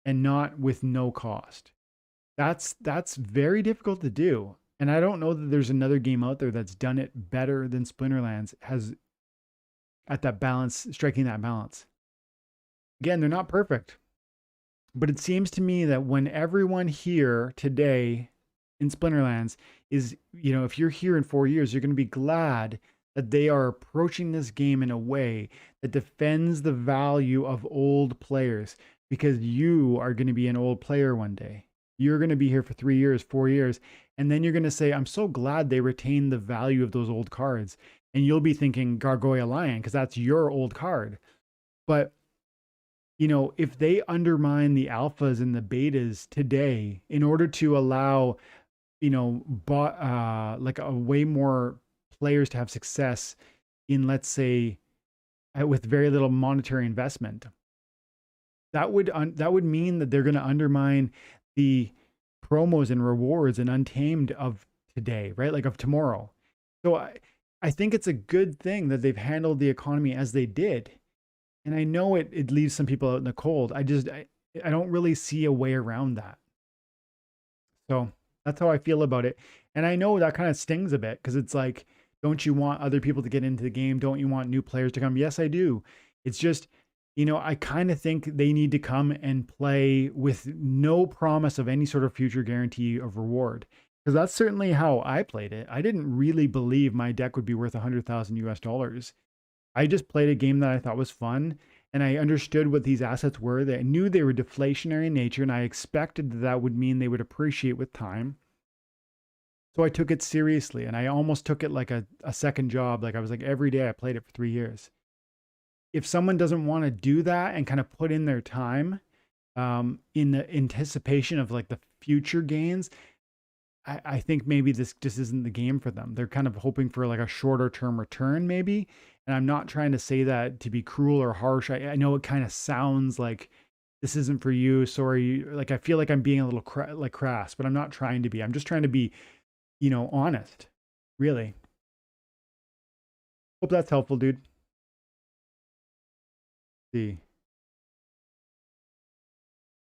and not with no cost? That's very difficult to do. And I don't know that there's another game out there that's done it better than Splinterlands has at that balance, striking that balance. Again, they're not perfect, but it seems to me that when everyone here today in Splinterlands is, if you're here in 4 years, you're going to be glad that they are approaching this game in a way that defends the value of old players because you are going to be an old player one day. You're going to be here for 3 years, 4 years, and then you're going to say, I'm so glad they retained the value of those old cards. And you'll be thinking Gargoyle Lion because that's your old card. But, if they undermine the alphas and the betas today in order to allow, like a way more players to have success in, let's say, with very little monetary investment, that would mean that they're going to undermine the promos and rewards and Untamed of today, right? Like of tomorrow. So I think it's a good thing that they've handled the economy as they did. And I know it leaves some people out in the cold. I don't really see a way around that. So that's how I feel about it. And I know that kind of stings a bit because it's like, don't you want other people to get into the game? Don't you want new players to come? Yes, I do. It's just, I kind of think they need to come and play with no promise of any sort of future guarantee of reward. Because that's certainly how I played it. I didn't really believe my deck would be worth 100,000 US dollars. I just played a game that I thought was fun, and I understood what these assets were. I knew they were deflationary in nature, and I expected that would mean they would appreciate with time. So I took it seriously, and I almost took it like a second job. Like I was like, every day I played it for 3 years. If someone doesn't want to do that and kind of put in their time in the anticipation of like the future gains, I think maybe this just isn't the game for them. They're kind of hoping for like a shorter term return, maybe. And I'm not trying to say that to be cruel or harsh. I know it kind of sounds like this isn't for you. Sorry. Like I feel like I'm being a little crass, but I'm not trying to be. I'm just trying to be, honest. Really. Hope that's helpful, dude. See.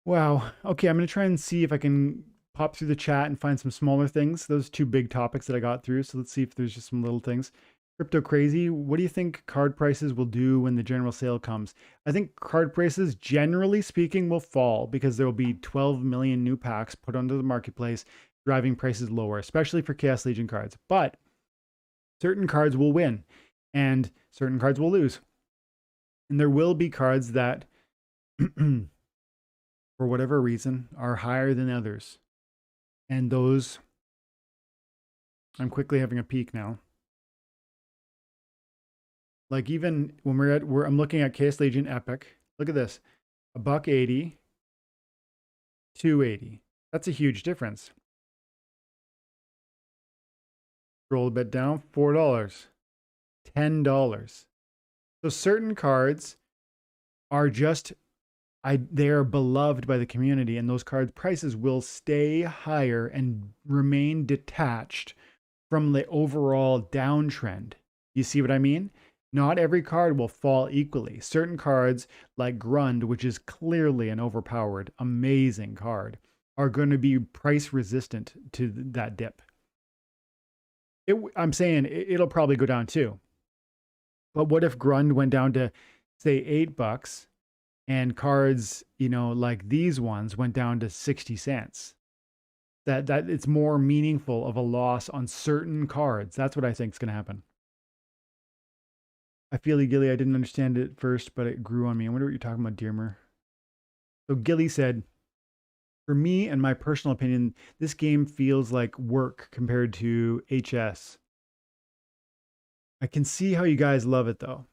Wow. Okay, I'm gonna try and see if I can pop through the chat and find some smaller things. Those two big topics that I got through. So let's see if there's just some little things. Crypto Crazy, what do you think card prices will do when the general sale comes? I think card prices, generally speaking, will fall because there will be 12 million new packs put onto the marketplace, driving prices lower, especially for Chaos Legion cards. But certain cards will win and certain cards will lose. And there will be cards that, for whatever reason, are higher than others. And those, I'm quickly having a peek now. Like even when I'm looking at Chaos Legion Epic, look at this, $180, $280. That's a huge difference. Scroll a bit down, $4, $10. So certain cards are just, they are beloved by the community, and those cards prices will stay higher and remain detached from the overall downtrend. You see what I mean? Not every card will fall equally. Certain cards, like Grund, which is clearly an overpowered, amazing card, are going to be price resistant to that dip. I'm saying it'll probably go down too. But what if Grund went down to, say, $8 and cards, like these ones went down to 60 cents? That it's more meaningful of a loss on certain cards. That's what I think is going to happen. I feel you, Gilly. I didn't understand it at first, but it grew on me. I wonder what you're talking about, Dearmer. So Gilly said, for me and my personal opinion, this game feels like work compared to HS. I can see how you guys love it though.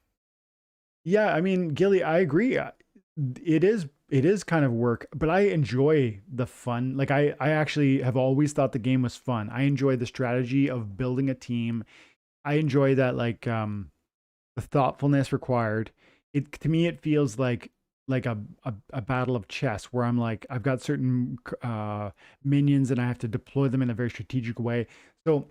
Yeah, I mean, Gilly, I agree. It is kind of work, but I enjoy the fun. Like I actually have always thought the game was fun. I enjoy the strategy of building a team. I enjoy that, like the thoughtfulness required. To me it feels like a battle of chess, where I'm like, I've got certain minions and I have to deploy them in a very strategic way. So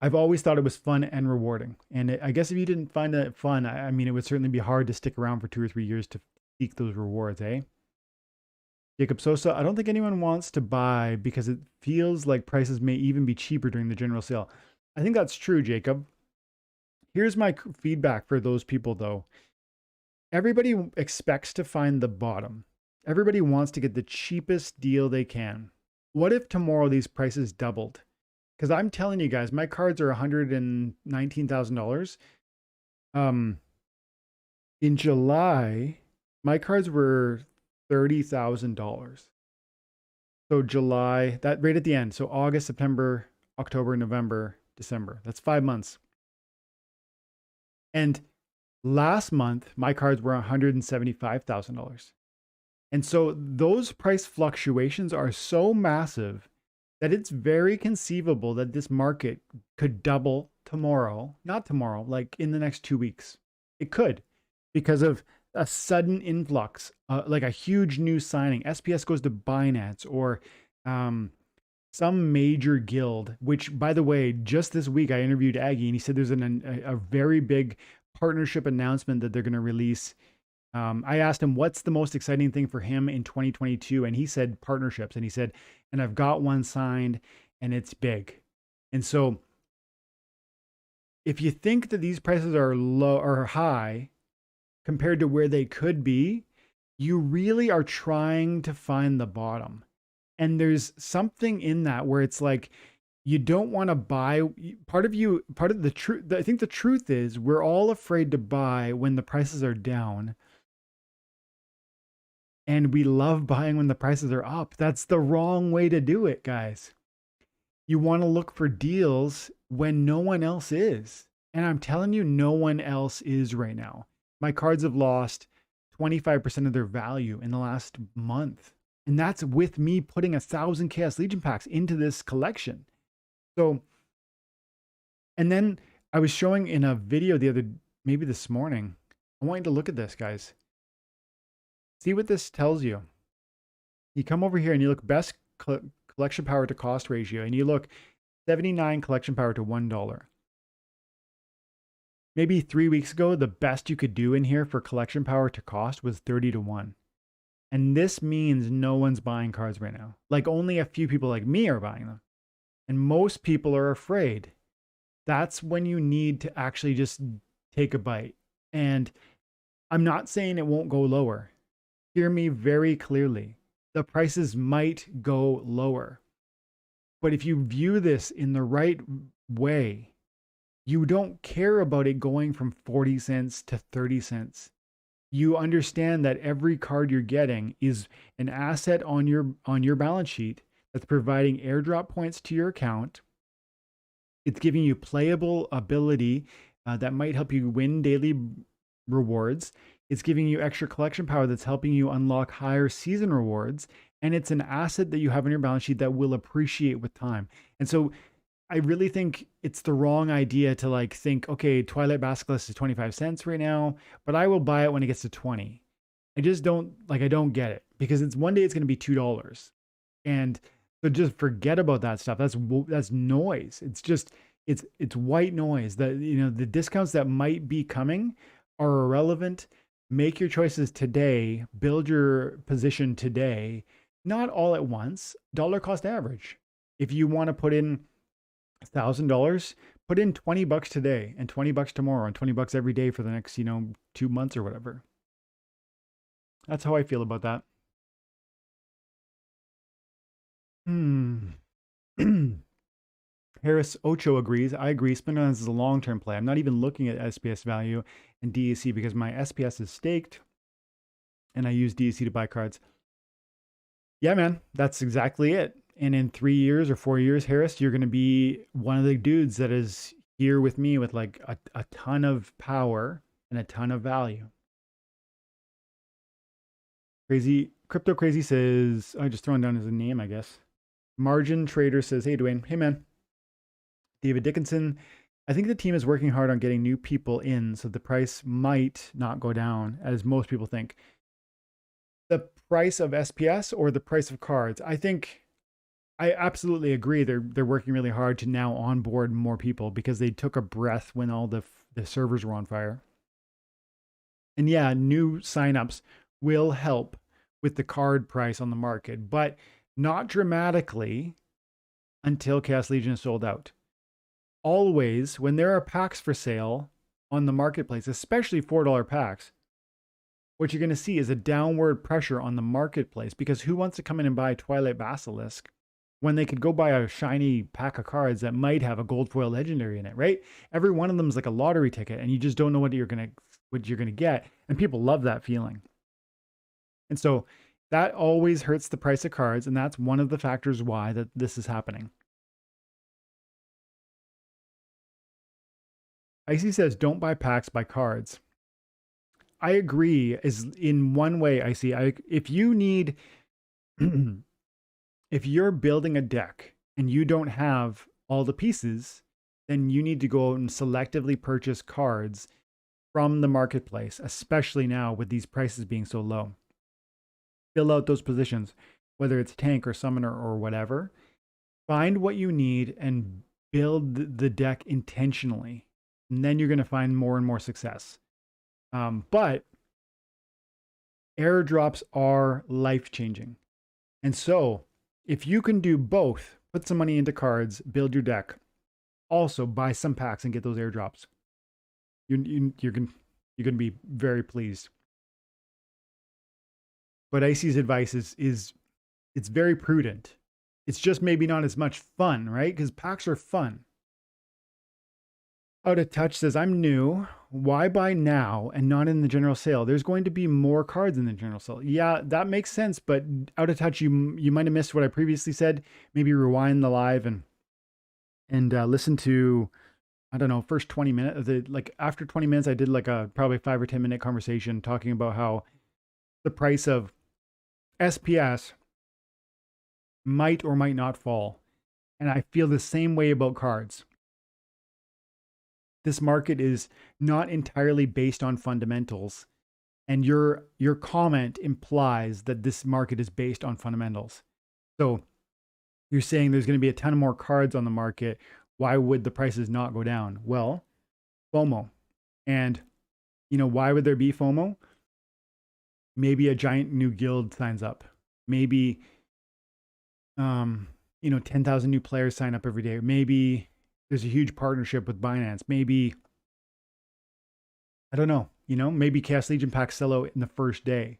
I've always thought it was fun and rewarding. And I guess if you didn't find it fun, I mean, it would certainly be hard to stick around for 2 or 3 years to seek those rewards, eh? Jacob Sosa, I don't think anyone wants to buy because it feels like prices may even be cheaper during the general sale. I think that's true, Jacob. Here's my feedback for those people, though. Everybody expects to find the bottom. Everybody wants to get the cheapest deal they can. What if tomorrow these prices doubled? Because I'm telling you guys, my cards are $119,000. In July, my cards were $30,000. So July, that right at the end. So August, September, October, November, December. That's 5 months. And last month, my cards were $175,000. And so those price fluctuations are so massive that it's very conceivable that this market could double tomorrow. Not tomorrow, like in the next 2 weeks. It could, because of a sudden influx, like a huge new signing. SPS goes to Binance, or some major guild, which, by the way, just this week I interviewed Aggie and he said there's a very big partnership announcement that they're going to release. I asked him what's the most exciting thing for him in 2022, and he said partnerships. And he said, and I've got one signed and it's big. And so if you think that these prices are low or high compared to where they could be, you really are trying to find the bottom. And there's something in that where it's like, you don't want to buy. Part of the truth, I think the truth is, we're all afraid to buy when the prices are down. And we love buying when the prices are up. That's the wrong way to do it, guys. You want to look for deals when no one else is. And I'm telling you, no one else is right now. My cards have lost 25% of their value in the last month. And that's with me putting 1,000 Chaos Legion packs into this collection. So, and then I was showing in a video maybe this morning. I want you to look at this, guys. See what this tells you. You come over here and you look best collection power to cost ratio, and you look 79 collection power to $1. Maybe 3 weeks ago, the best you could do in here for collection power to cost was 30 to 1. And this means no one's buying cards right now. Like, only a few people like me are buying them. And most people are afraid. That's when you need to actually just take a bite. And I'm not saying it won't go lower. Hear me very clearly. The prices might go lower. But if you view this in the right way, you don't care about it going from 40 cents to 30 cents. You understand that every card you're getting is an asset on your balance sheet that's providing airdrop points to your account. It's giving you playable ability that might help you win daily rewards. It's giving you extra collection power that's helping you unlock higher season rewards. And it's an asset that you have on your balance sheet that will appreciate with time. And so I really think it's the wrong idea to like think, okay, Twilight Basilisk is 25 cents right now, but I will buy it when it gets to 20. I just don't like, I don't get it because it's one day it's going to be $2. And so just forget about that stuff. That's noise. It's just, it's white noise that, the discounts that might be coming are irrelevant. Make your choices today, build your position today, not all at once, dollar cost average. If you want to put in $1,000, put in $20 today and $20 tomorrow and $20 every day for the next, 2 months or whatever. That's how I feel about that. Hmm. Harris Ocho agrees. I agree. Spin is a long-term play. I'm not even looking at SPS value and DEC because my SPS is staked and I use DEC to buy cards. Yeah, man, that's exactly it. And in 3 years or 4 years, Harris, you're going to be one of the dudes that is here with me with like a ton of power and a ton of value. Crazy Crypto Crazy says, I just throwing down his name, I guess. Margin Trader says, hey, Dwayne. Hey, man. David Dickinson, I think the team is working hard on getting new people in, so the price might not go down as most people think. The price of SPS or the price of cards? I absolutely agree. They're working really hard to now onboard more people because they took a breath when all the servers were on fire. And yeah, new signups will help with the card price on the market, but not dramatically until Chaos Legion is sold out. Always, when there are packs for sale on the marketplace, especially $4 packs, what you're going to see is a downward pressure on the marketplace because who wants to come in and buy Twilight Basilisk when they could go buy a shiny pack of cards that might have a gold foil legendary in it, right? Every one of them is like a lottery ticket and you just don't know what you're going to get, and people love that feeling. And so that always hurts the price of cards, and that's one of the factors why that this is happening. Icy says, don't buy packs, buy cards. I agree. Is in one way, Icy. If you need, if you're building a deck and you don't have all the pieces, then you need to go out and selectively purchase cards from the marketplace, especially now with these prices being so low. Fill out those positions, whether it's tank or summoner or whatever. Find what you need and build the deck intentionally. And then you're going to find more and more success. But airdrops are life-changing. And so if you can do both, put some money into cards, build your deck, also buy some packs and get those airdrops, you're going to be very pleased. But Icy's advice is it's very prudent. It's just maybe not as much fun, right? Because packs are fun. Out of Touch says, I'm new. Why buy now and not in the general sale? There's going to be more cards in the general sale. Yeah, that makes sense. But Out of Touch, you might have missed what I previously said. Maybe rewind the live and listen to, I don't know, first 20 minutes. Like after 20 minutes, I did like a probably 5 or 10 minute conversation talking about how the price of SPS might or might not fall. And I feel the same way about cards. This market is not entirely based on fundamentals. And your comment implies that this market is based on fundamentals. So you're saying there's going to be a ton more cards on the market. Why would the prices not go down? Well, FOMO. And, why would there be FOMO? Maybe a giant new guild signs up. Maybe, 10,000 new players sign up every day. Maybe there's a huge partnership with Binance. Maybe, I don't know, maybe Chaos Legion packs sell out in the first day.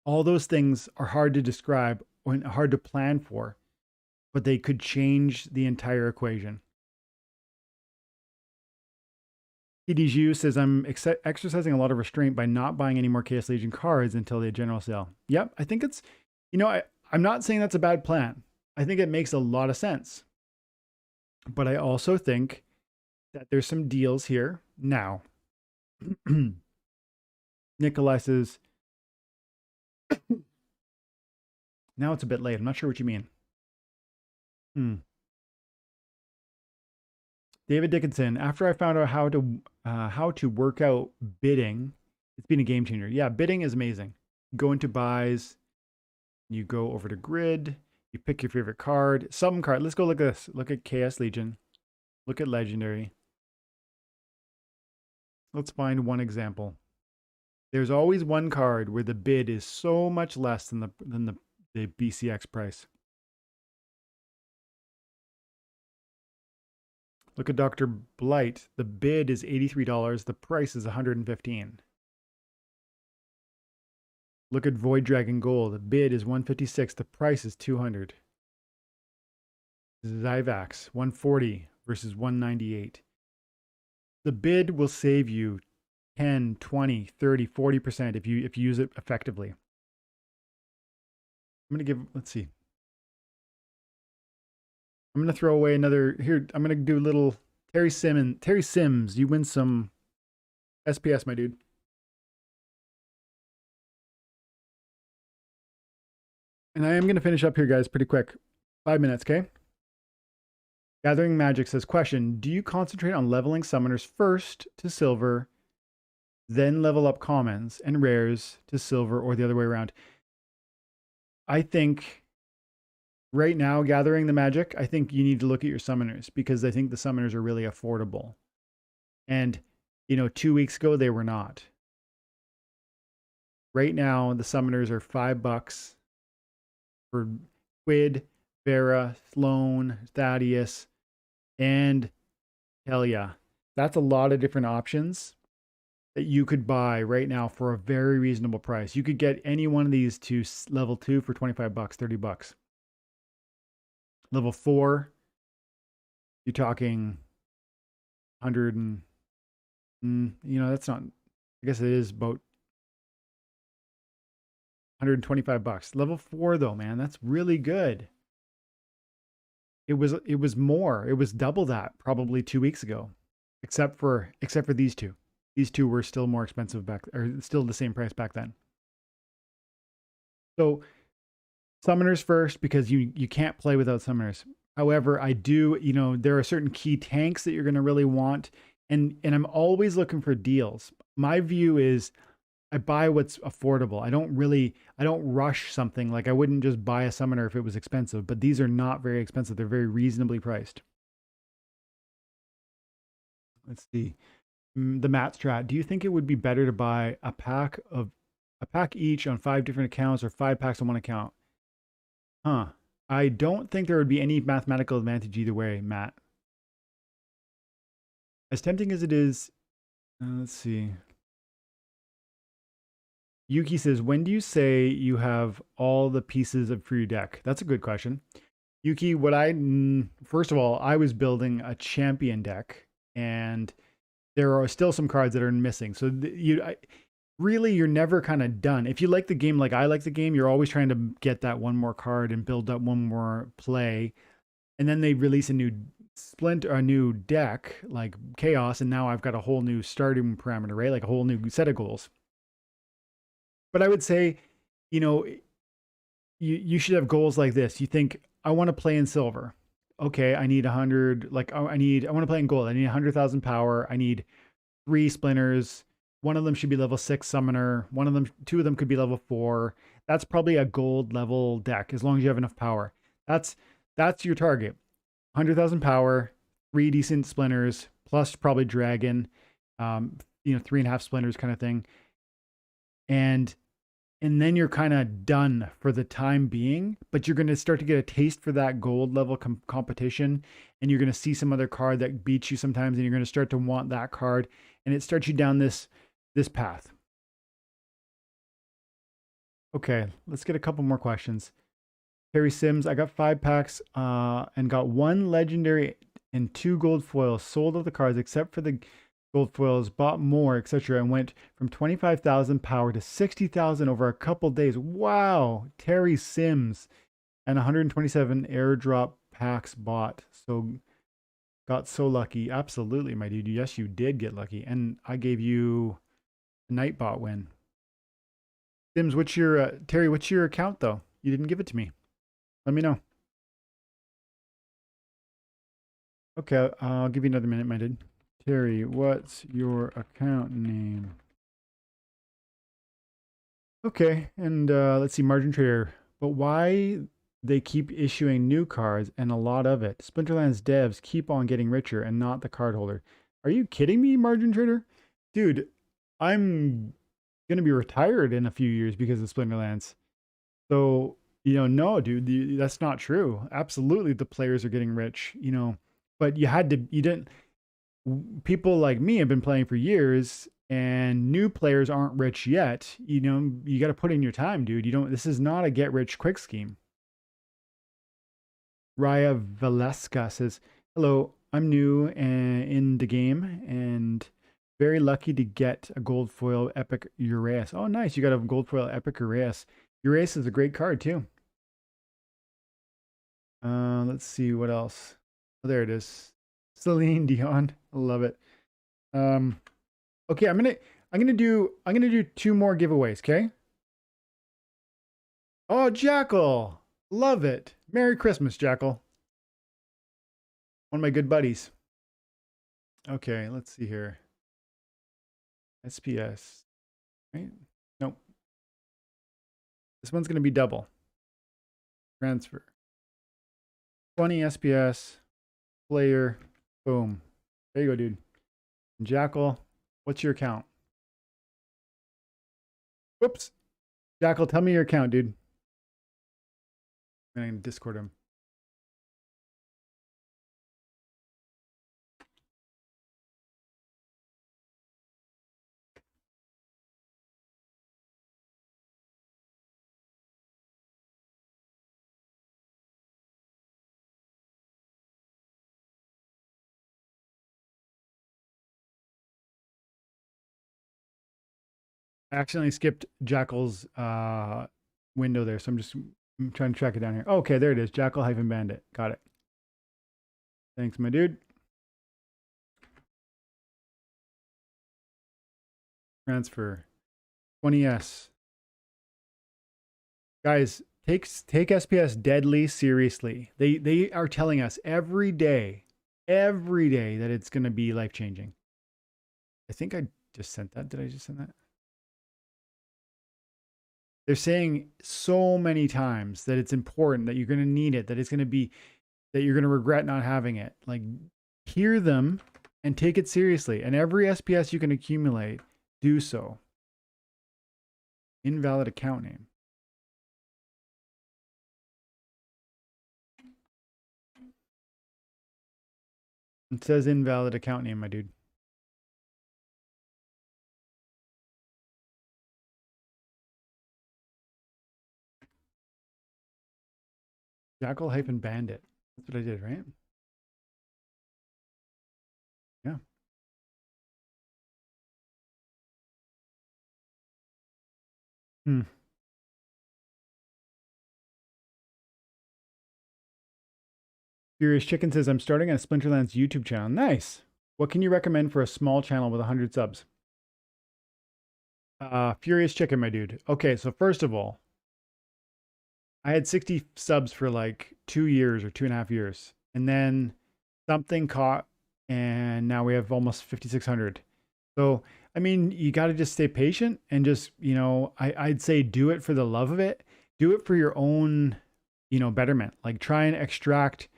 All those things are hard to describe or hard to plan for, but they could change the entire equation. TDGU says, I'm exercising a lot of restraint by not buying any more Chaos Legion cards until the general sale. Yep, I think it's, I'm not saying that's a bad plan. I think it makes a lot of sense. But I also think that there's some deals here now. Nikolai says, now it's a bit late. I'm not sure what you mean. David Dickinson. After I found out how to work out bidding, it's been a game changer. Yeah, bidding is amazing. Go into buys, you go over to grid, you pick your favorite card, some card. Let's go look at this. Look at KS Legion. Look at Legendary. Let's find one example. There's always one card where the bid is so much less than the BCX price. Look at Dr. Blight. The bid is $83. The price is $115. Look at Void Dragon Gold. The bid is $156. The price is $200. Zyvax, $140 versus $198. The bid will save you 10, 20, 30, 40% if you use it effectively. I'm going to give, let's see. I'm going to throw away another, here, I'm going to do a little Terry Sims, you win some SPS, my dude. And I am going to finish up here, guys, pretty quick. 5 minutes, okay? Gathering Magic says, question, do you concentrate on leveling summoners first to silver, then level up commons and rares to silver, or the other way around? I think right now, Gathering the Magic, I think you need to look at your summoners, because I think the summoners are really affordable. And, 2 weeks ago, they were not. Right now, the summoners are $5 for Quid, Vera, Sloan, Thaddeus, and Telia. That's a lot of different options that you could buy right now for a very reasonable price. You could get any one of these to level 2 for $25, $30. Level 4, you're talking 100 and, that's not, I guess it is about $125. Level 4 though, man, that's really good. It was more. It was double that probably 2 weeks ago, except for these two. These two were still more expensive or still the same price back then. So summoners first, because you can't play without summoners. However, I do, there are certain key tanks that you're going to really want, and I'm always looking for deals. My view is I buy what's affordable. I don't rush something. Like I wouldn't just buy a summoner if it was expensive, but these are not very expensive. They're very reasonably priced. Let's see. The Matt strat. Do you think it would be better to buy a pack each on 5 different accounts, or 5 packs on one account? Huh. I don't think there would be any mathematical advantage either way, Matt. As tempting as it is, let's see. Yuki says, when do you say you have all the pieces of for your deck? That's a good question. Yuki, first of all, I was building a champion deck, and there are still some cards that are missing. So you're never kind of done. If you like the game like I like the game, you're always trying to get that one more card and build up one more play. And then they release a new a new deck like Chaos, and now I've got a whole new starting parameter, right? Like a whole new set of goals. But I would say, you should have goals like this. You think, I want to play in silver. Okay, I need 100. Like, I want to play in gold. I need 100,000 power. I need 3 splinters. One of them should be level 6 summoner. 2 of them could be level 4. That's probably a gold level deck, as long as you have enough power. That's your target. 100,000 power, 3 decent splinters, plus probably dragon, 3.5 splinters kind of thing. And then you're kind of done for the time being, but you're going to start to get a taste for that gold level competition, and you're going to see some other card that beats you sometimes, and you're going to start to want that card, and it starts you down this path. Okay, let's get a couple more questions. Terry Sims, I got 5 packs and got 1 legendary and 2 gold foils. Sold all the cards except for the gold foils, bought more, etc., and went from 25,000 power to 60,000 over a couple days. Wow, Terry Sims, and 127 airdrop packs bought. So got so lucky. Absolutely, my dude. Yes, you did get lucky, and I gave you a Nightbot win. Sims, Terry? What's your account though? You didn't give it to me. Let me know. Okay, I'll give you another minute, my dude. Terry, what's your account name? Okay, and let's see, margin trader. But why they keep issuing new cards and a lot of it? Splinterlands devs keep on getting richer and not the card holder. Are you kidding me, margin trader? Dude, I'm gonna be retired in a few years because of Splinterlands. So, no, dude, that's not true. Absolutely, the players are getting rich, but you didn't, people like me have been playing for years and new players aren't rich yet. You got to put in your time, dude. This is not a get rich quick scheme. Raya Valeska says, "Hello, I'm new in the game and very lucky to get a gold foil epic Uraeus." Oh, nice. You got a gold foil epic Uraeus. Uraeus is a great card too. Let's see what else. Oh, there it is. Celine Dion. I love it. Um, okay, I'm gonna do two more giveaways, okay? Oh, Jackal. Love it. Merry Christmas, Jackal. One of my good buddies. Okay, let's see here. SPS. Right? Nope. This one's gonna be double. Transfer. 20 SPS. Player. Boom. There you go, dude. Jackal, what's your account? Whoops. Jackal, tell me your account, dude. I'm gonna Discord him. I accidentally skipped Jackal's window there, so I'm trying to track it down here. Oh, okay, there it is. Jackal hyphen bandit. Got it. Thanks, my dude. Transfer. 20S. Guys, take SPS deadly seriously. They are telling us every day that it's gonna be life changing. I think I just sent that. Did I just send that? They're saying so many times that it's important, that you're gonna need it, that it's gonna be that you're gonna regret not having it. Like, hear them and take it seriously. And every SPS you can accumulate, do so. Invalid account name. It says invalid account name, my dude. Jackal hyphen bandit. That's what I did, right? Yeah. Hmm. Furious Chicken says, I'm starting a Splinterlands YouTube channel. Nice. What can you recommend for a small channel with 100 subs? Furious Chicken, my dude. Okay, so first of all, I had 60 subs for like 2 years or 2.5 years. And then something caught, and now we have almost 5,600. So, I mean, you got to just stay patient and just, I'd say do it for the love of it. Do it for your own, betterment. Like, try and extract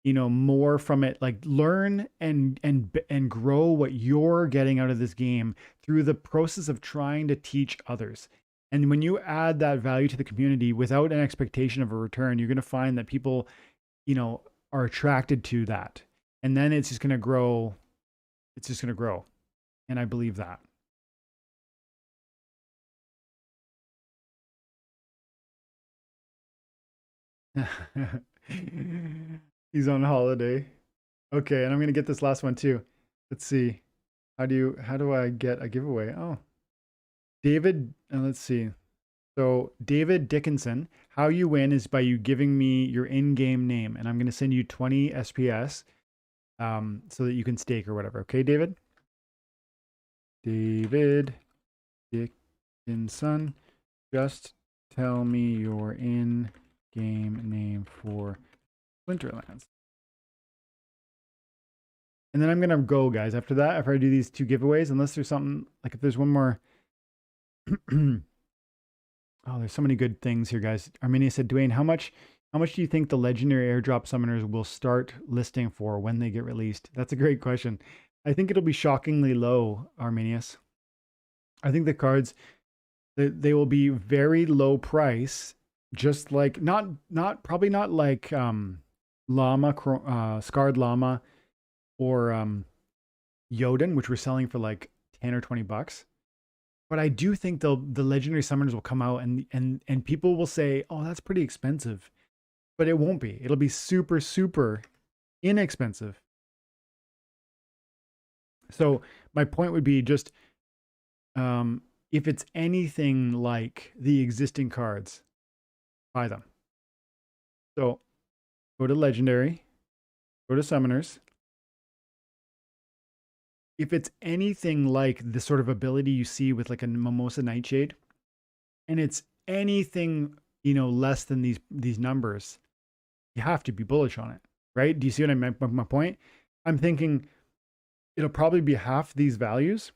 more from it. Like, learn and grow what you're getting out of this game through the process of trying to teach others. And when you add that value to the community without an expectation of a return, you're going to find that people, you know are attracted to that, and then it's just going to grow. It's just going to grow, and I believe that. He's on holiday. Okay, and I'm gonna get this last one too. Let's see. How do I get a giveaway? Oh, David. Let's see. So David Dickinson, how you win is by you giving me your in-game name, and I'm gonna send you 20 SPS, so that you can stake or whatever. Okay, David. David Dickinson, just tell me your in-game name for Splinterlands. And then I'm going to go, guys. After that, after I do these 2 giveaways, unless there's something, like if there's one more. Oh, there's so many good things here, guys. Armenia said, Dwayne, how much do you think the legendary airdrop summoners will start listing for when they get released? That's a great question. I think it'll be shockingly low, Arminius. I think the cards, they will be very low price, just like probably not like Scarred Llama or Yoden, which we're selling for like 10 or 20 bucks. But I do think the legendary summoners will come out and people will say, "Oh, that's pretty expensive." But it won't be. It'll be super, super inexpensive. So my point would be just if it's anything like the existing cards, buy them. So go to legendary, go to summoners. If it's anything like the sort of ability you see with like a Mimosa Nightshade, and it's anything, less than these numbers, you have to be bullish on it, right? Do you see what I meant by my point? I'm thinking it'll probably be half these values,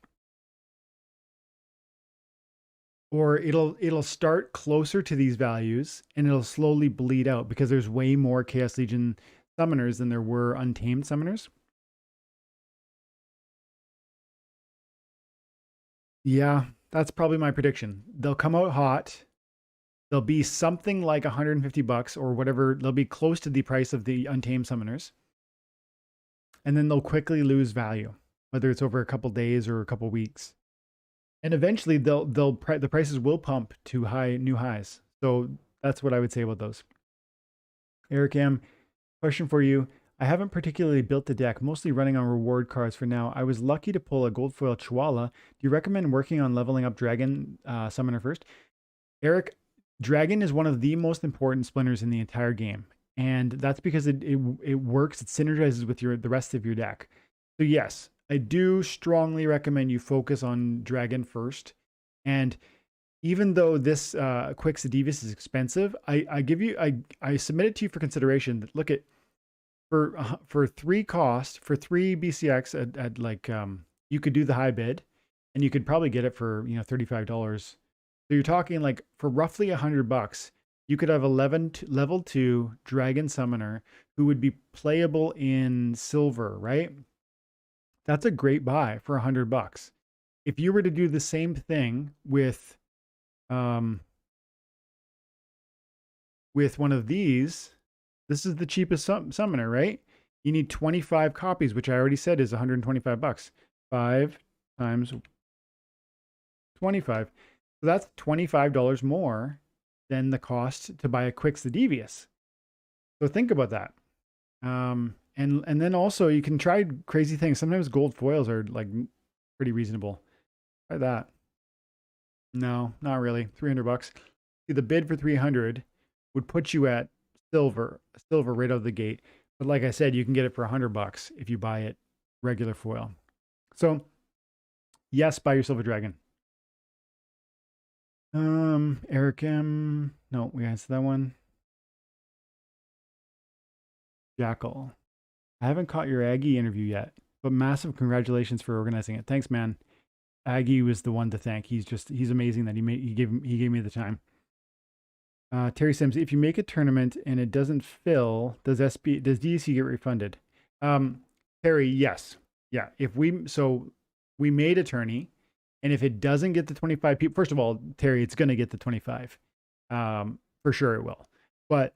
or it'll start closer to these values and it'll slowly bleed out because there's way more Chaos Legion summoners than there were Untamed summoners. Yeah, that's probably my prediction. They'll come out hot. They'll be something like 150 bucks or whatever. They'll be close to the price of the Untamed summoners. And then they'll quickly lose value, whether it's over a couple days or a couple weeks. And eventually the prices will pump to new highs. So that's what I would say about those. Eric M, question for you. I haven't particularly built the deck, mostly running on reward cards for now. I was lucky to pull a gold foil Chihuahua. Do you recommend working on leveling up Dragon Summoner first? Eric, Dragon is one of the most important splinters in the entire game. And that's because it works, it synergizes with the rest of your deck. So yes, I do strongly recommend you focus on Dragon first. And even though this Quix Adivis is expensive, I submit it to you for consideration. Look at for 3 cost for 3 BCX at like you could do the high bid, and you could probably get it for $35. So you're talking like for roughly $100, you could have level 2 Dragon Summoner who would be playable in silver, right? That's a great buy for $100. If you were to do the same thing with one of these, this is the cheapest summoner, right? You need 25 copies, which I already said is 125 bucks. 5 times 25. So that's $25 more than the cost to buy a Quix the Devious. So think about that. And then also you can try crazy things. Sometimes gold foils are like pretty reasonable. Try that. No, not really. 300 bucks. See, the bid for 300 would put you at silver right out of the gate. But like I said, you can get it for 100 bucks if you buy it regular foil. So yes, buy your Silver Dragon. Eric M. No, we answered that one. Jackal. I haven't caught your Aggie interview yet, but massive congratulations for organizing it. Thanks, man. Aggie was the one to thank. He's amazing that he gave me the time. Terry Sims, if you make a tournament and it doesn't fill, does DEC get refunded? Terry, yes. Yeah. We made a tourney, and if it doesn't get the 25 people, first of all, Terry, it's going to get the 25. For sure it will. But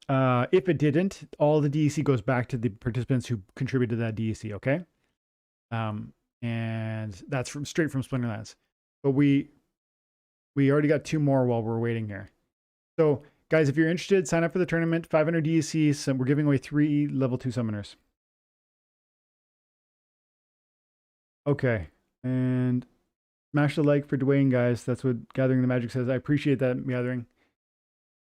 if it didn't, all the DEC goes back to the participants who contributed to that DEC, okay? And that's straight from Splinterlands. But we already got 2 more while we're waiting here. So, guys, if you're interested, sign up for the tournament. 500 DECs. We're giving away 3 level 2 summoners. Okay. And smash the like for Dwayne, guys. That's what Gathering the Magic says. I appreciate that, Gathering.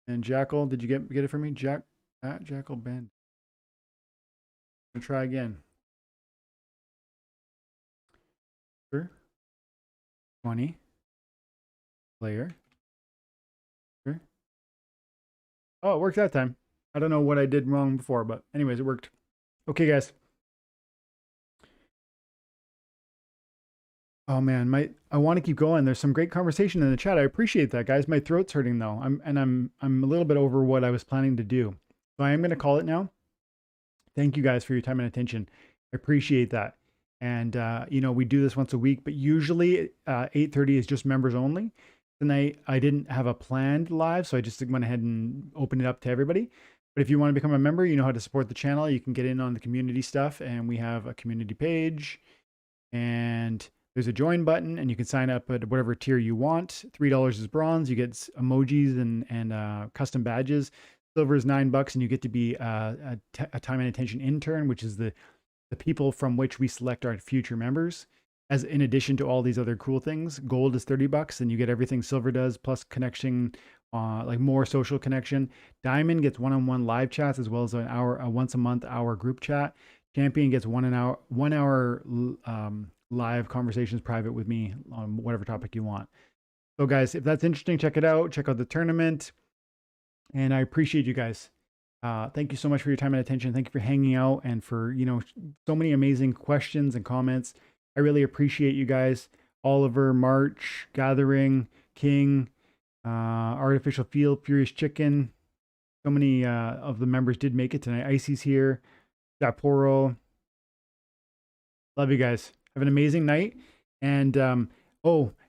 And Jackal, did you get it for me? Jackal Bend. I'm gonna try again. Sure. 20. Player. Sure. Oh, it worked that time. I don't know what I did wrong before, but anyways, it worked. Okay, guys. Oh man, I want to keep going. There's some great conversation in the chat. I appreciate that, guys. My throat's hurting though. I'm a little bit over what I was planning to do. So I am going to call it now. Thank you guys for your time and attention. I appreciate that. And we do this once a week, but usually 8:30 is just members only. Tonight I didn't have a planned live, so I just went ahead and opened it up to everybody. But if you want to become a member, you know how to support the channel. You can get in on the community stuff, and we have a community page, and there's a join button, and you can sign up at whatever tier you want. $3 is bronze. You get emojis and custom badges. Silver is $9, and you get to be a time and attention intern, which is the people from which we select our future members. As in addition to all these other cool things, gold is $30, and you get everything silver does, plus connection, like more social connection. Diamond gets one-on-one live chats as well as a once a month hour group chat. Champion gets 1 hour live conversations private with me on whatever topic you want. So guys, if that's interesting, check it out. Check out the tournament. And I appreciate you guys. Thank you so much for your time and attention. Thank you for hanging out and for, so many amazing questions and comments. I really appreciate you guys. Oliver, March, Gathering, King, Artificial Field, Furious Chicken. So many of the members did make it tonight. Icy's here. Sapporo. Love you guys. Have an amazing night. And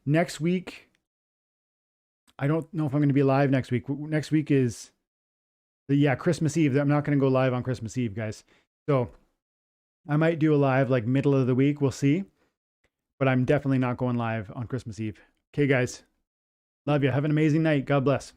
next week, I don't know if I'm going to be live next week. Next week is Christmas Eve. I'm not going to go live on Christmas Eve, guys. So I might do a live like middle of the week. We'll see. But I'm definitely not going live on Christmas Eve. Okay, guys. Love you. Have an amazing night. God bless.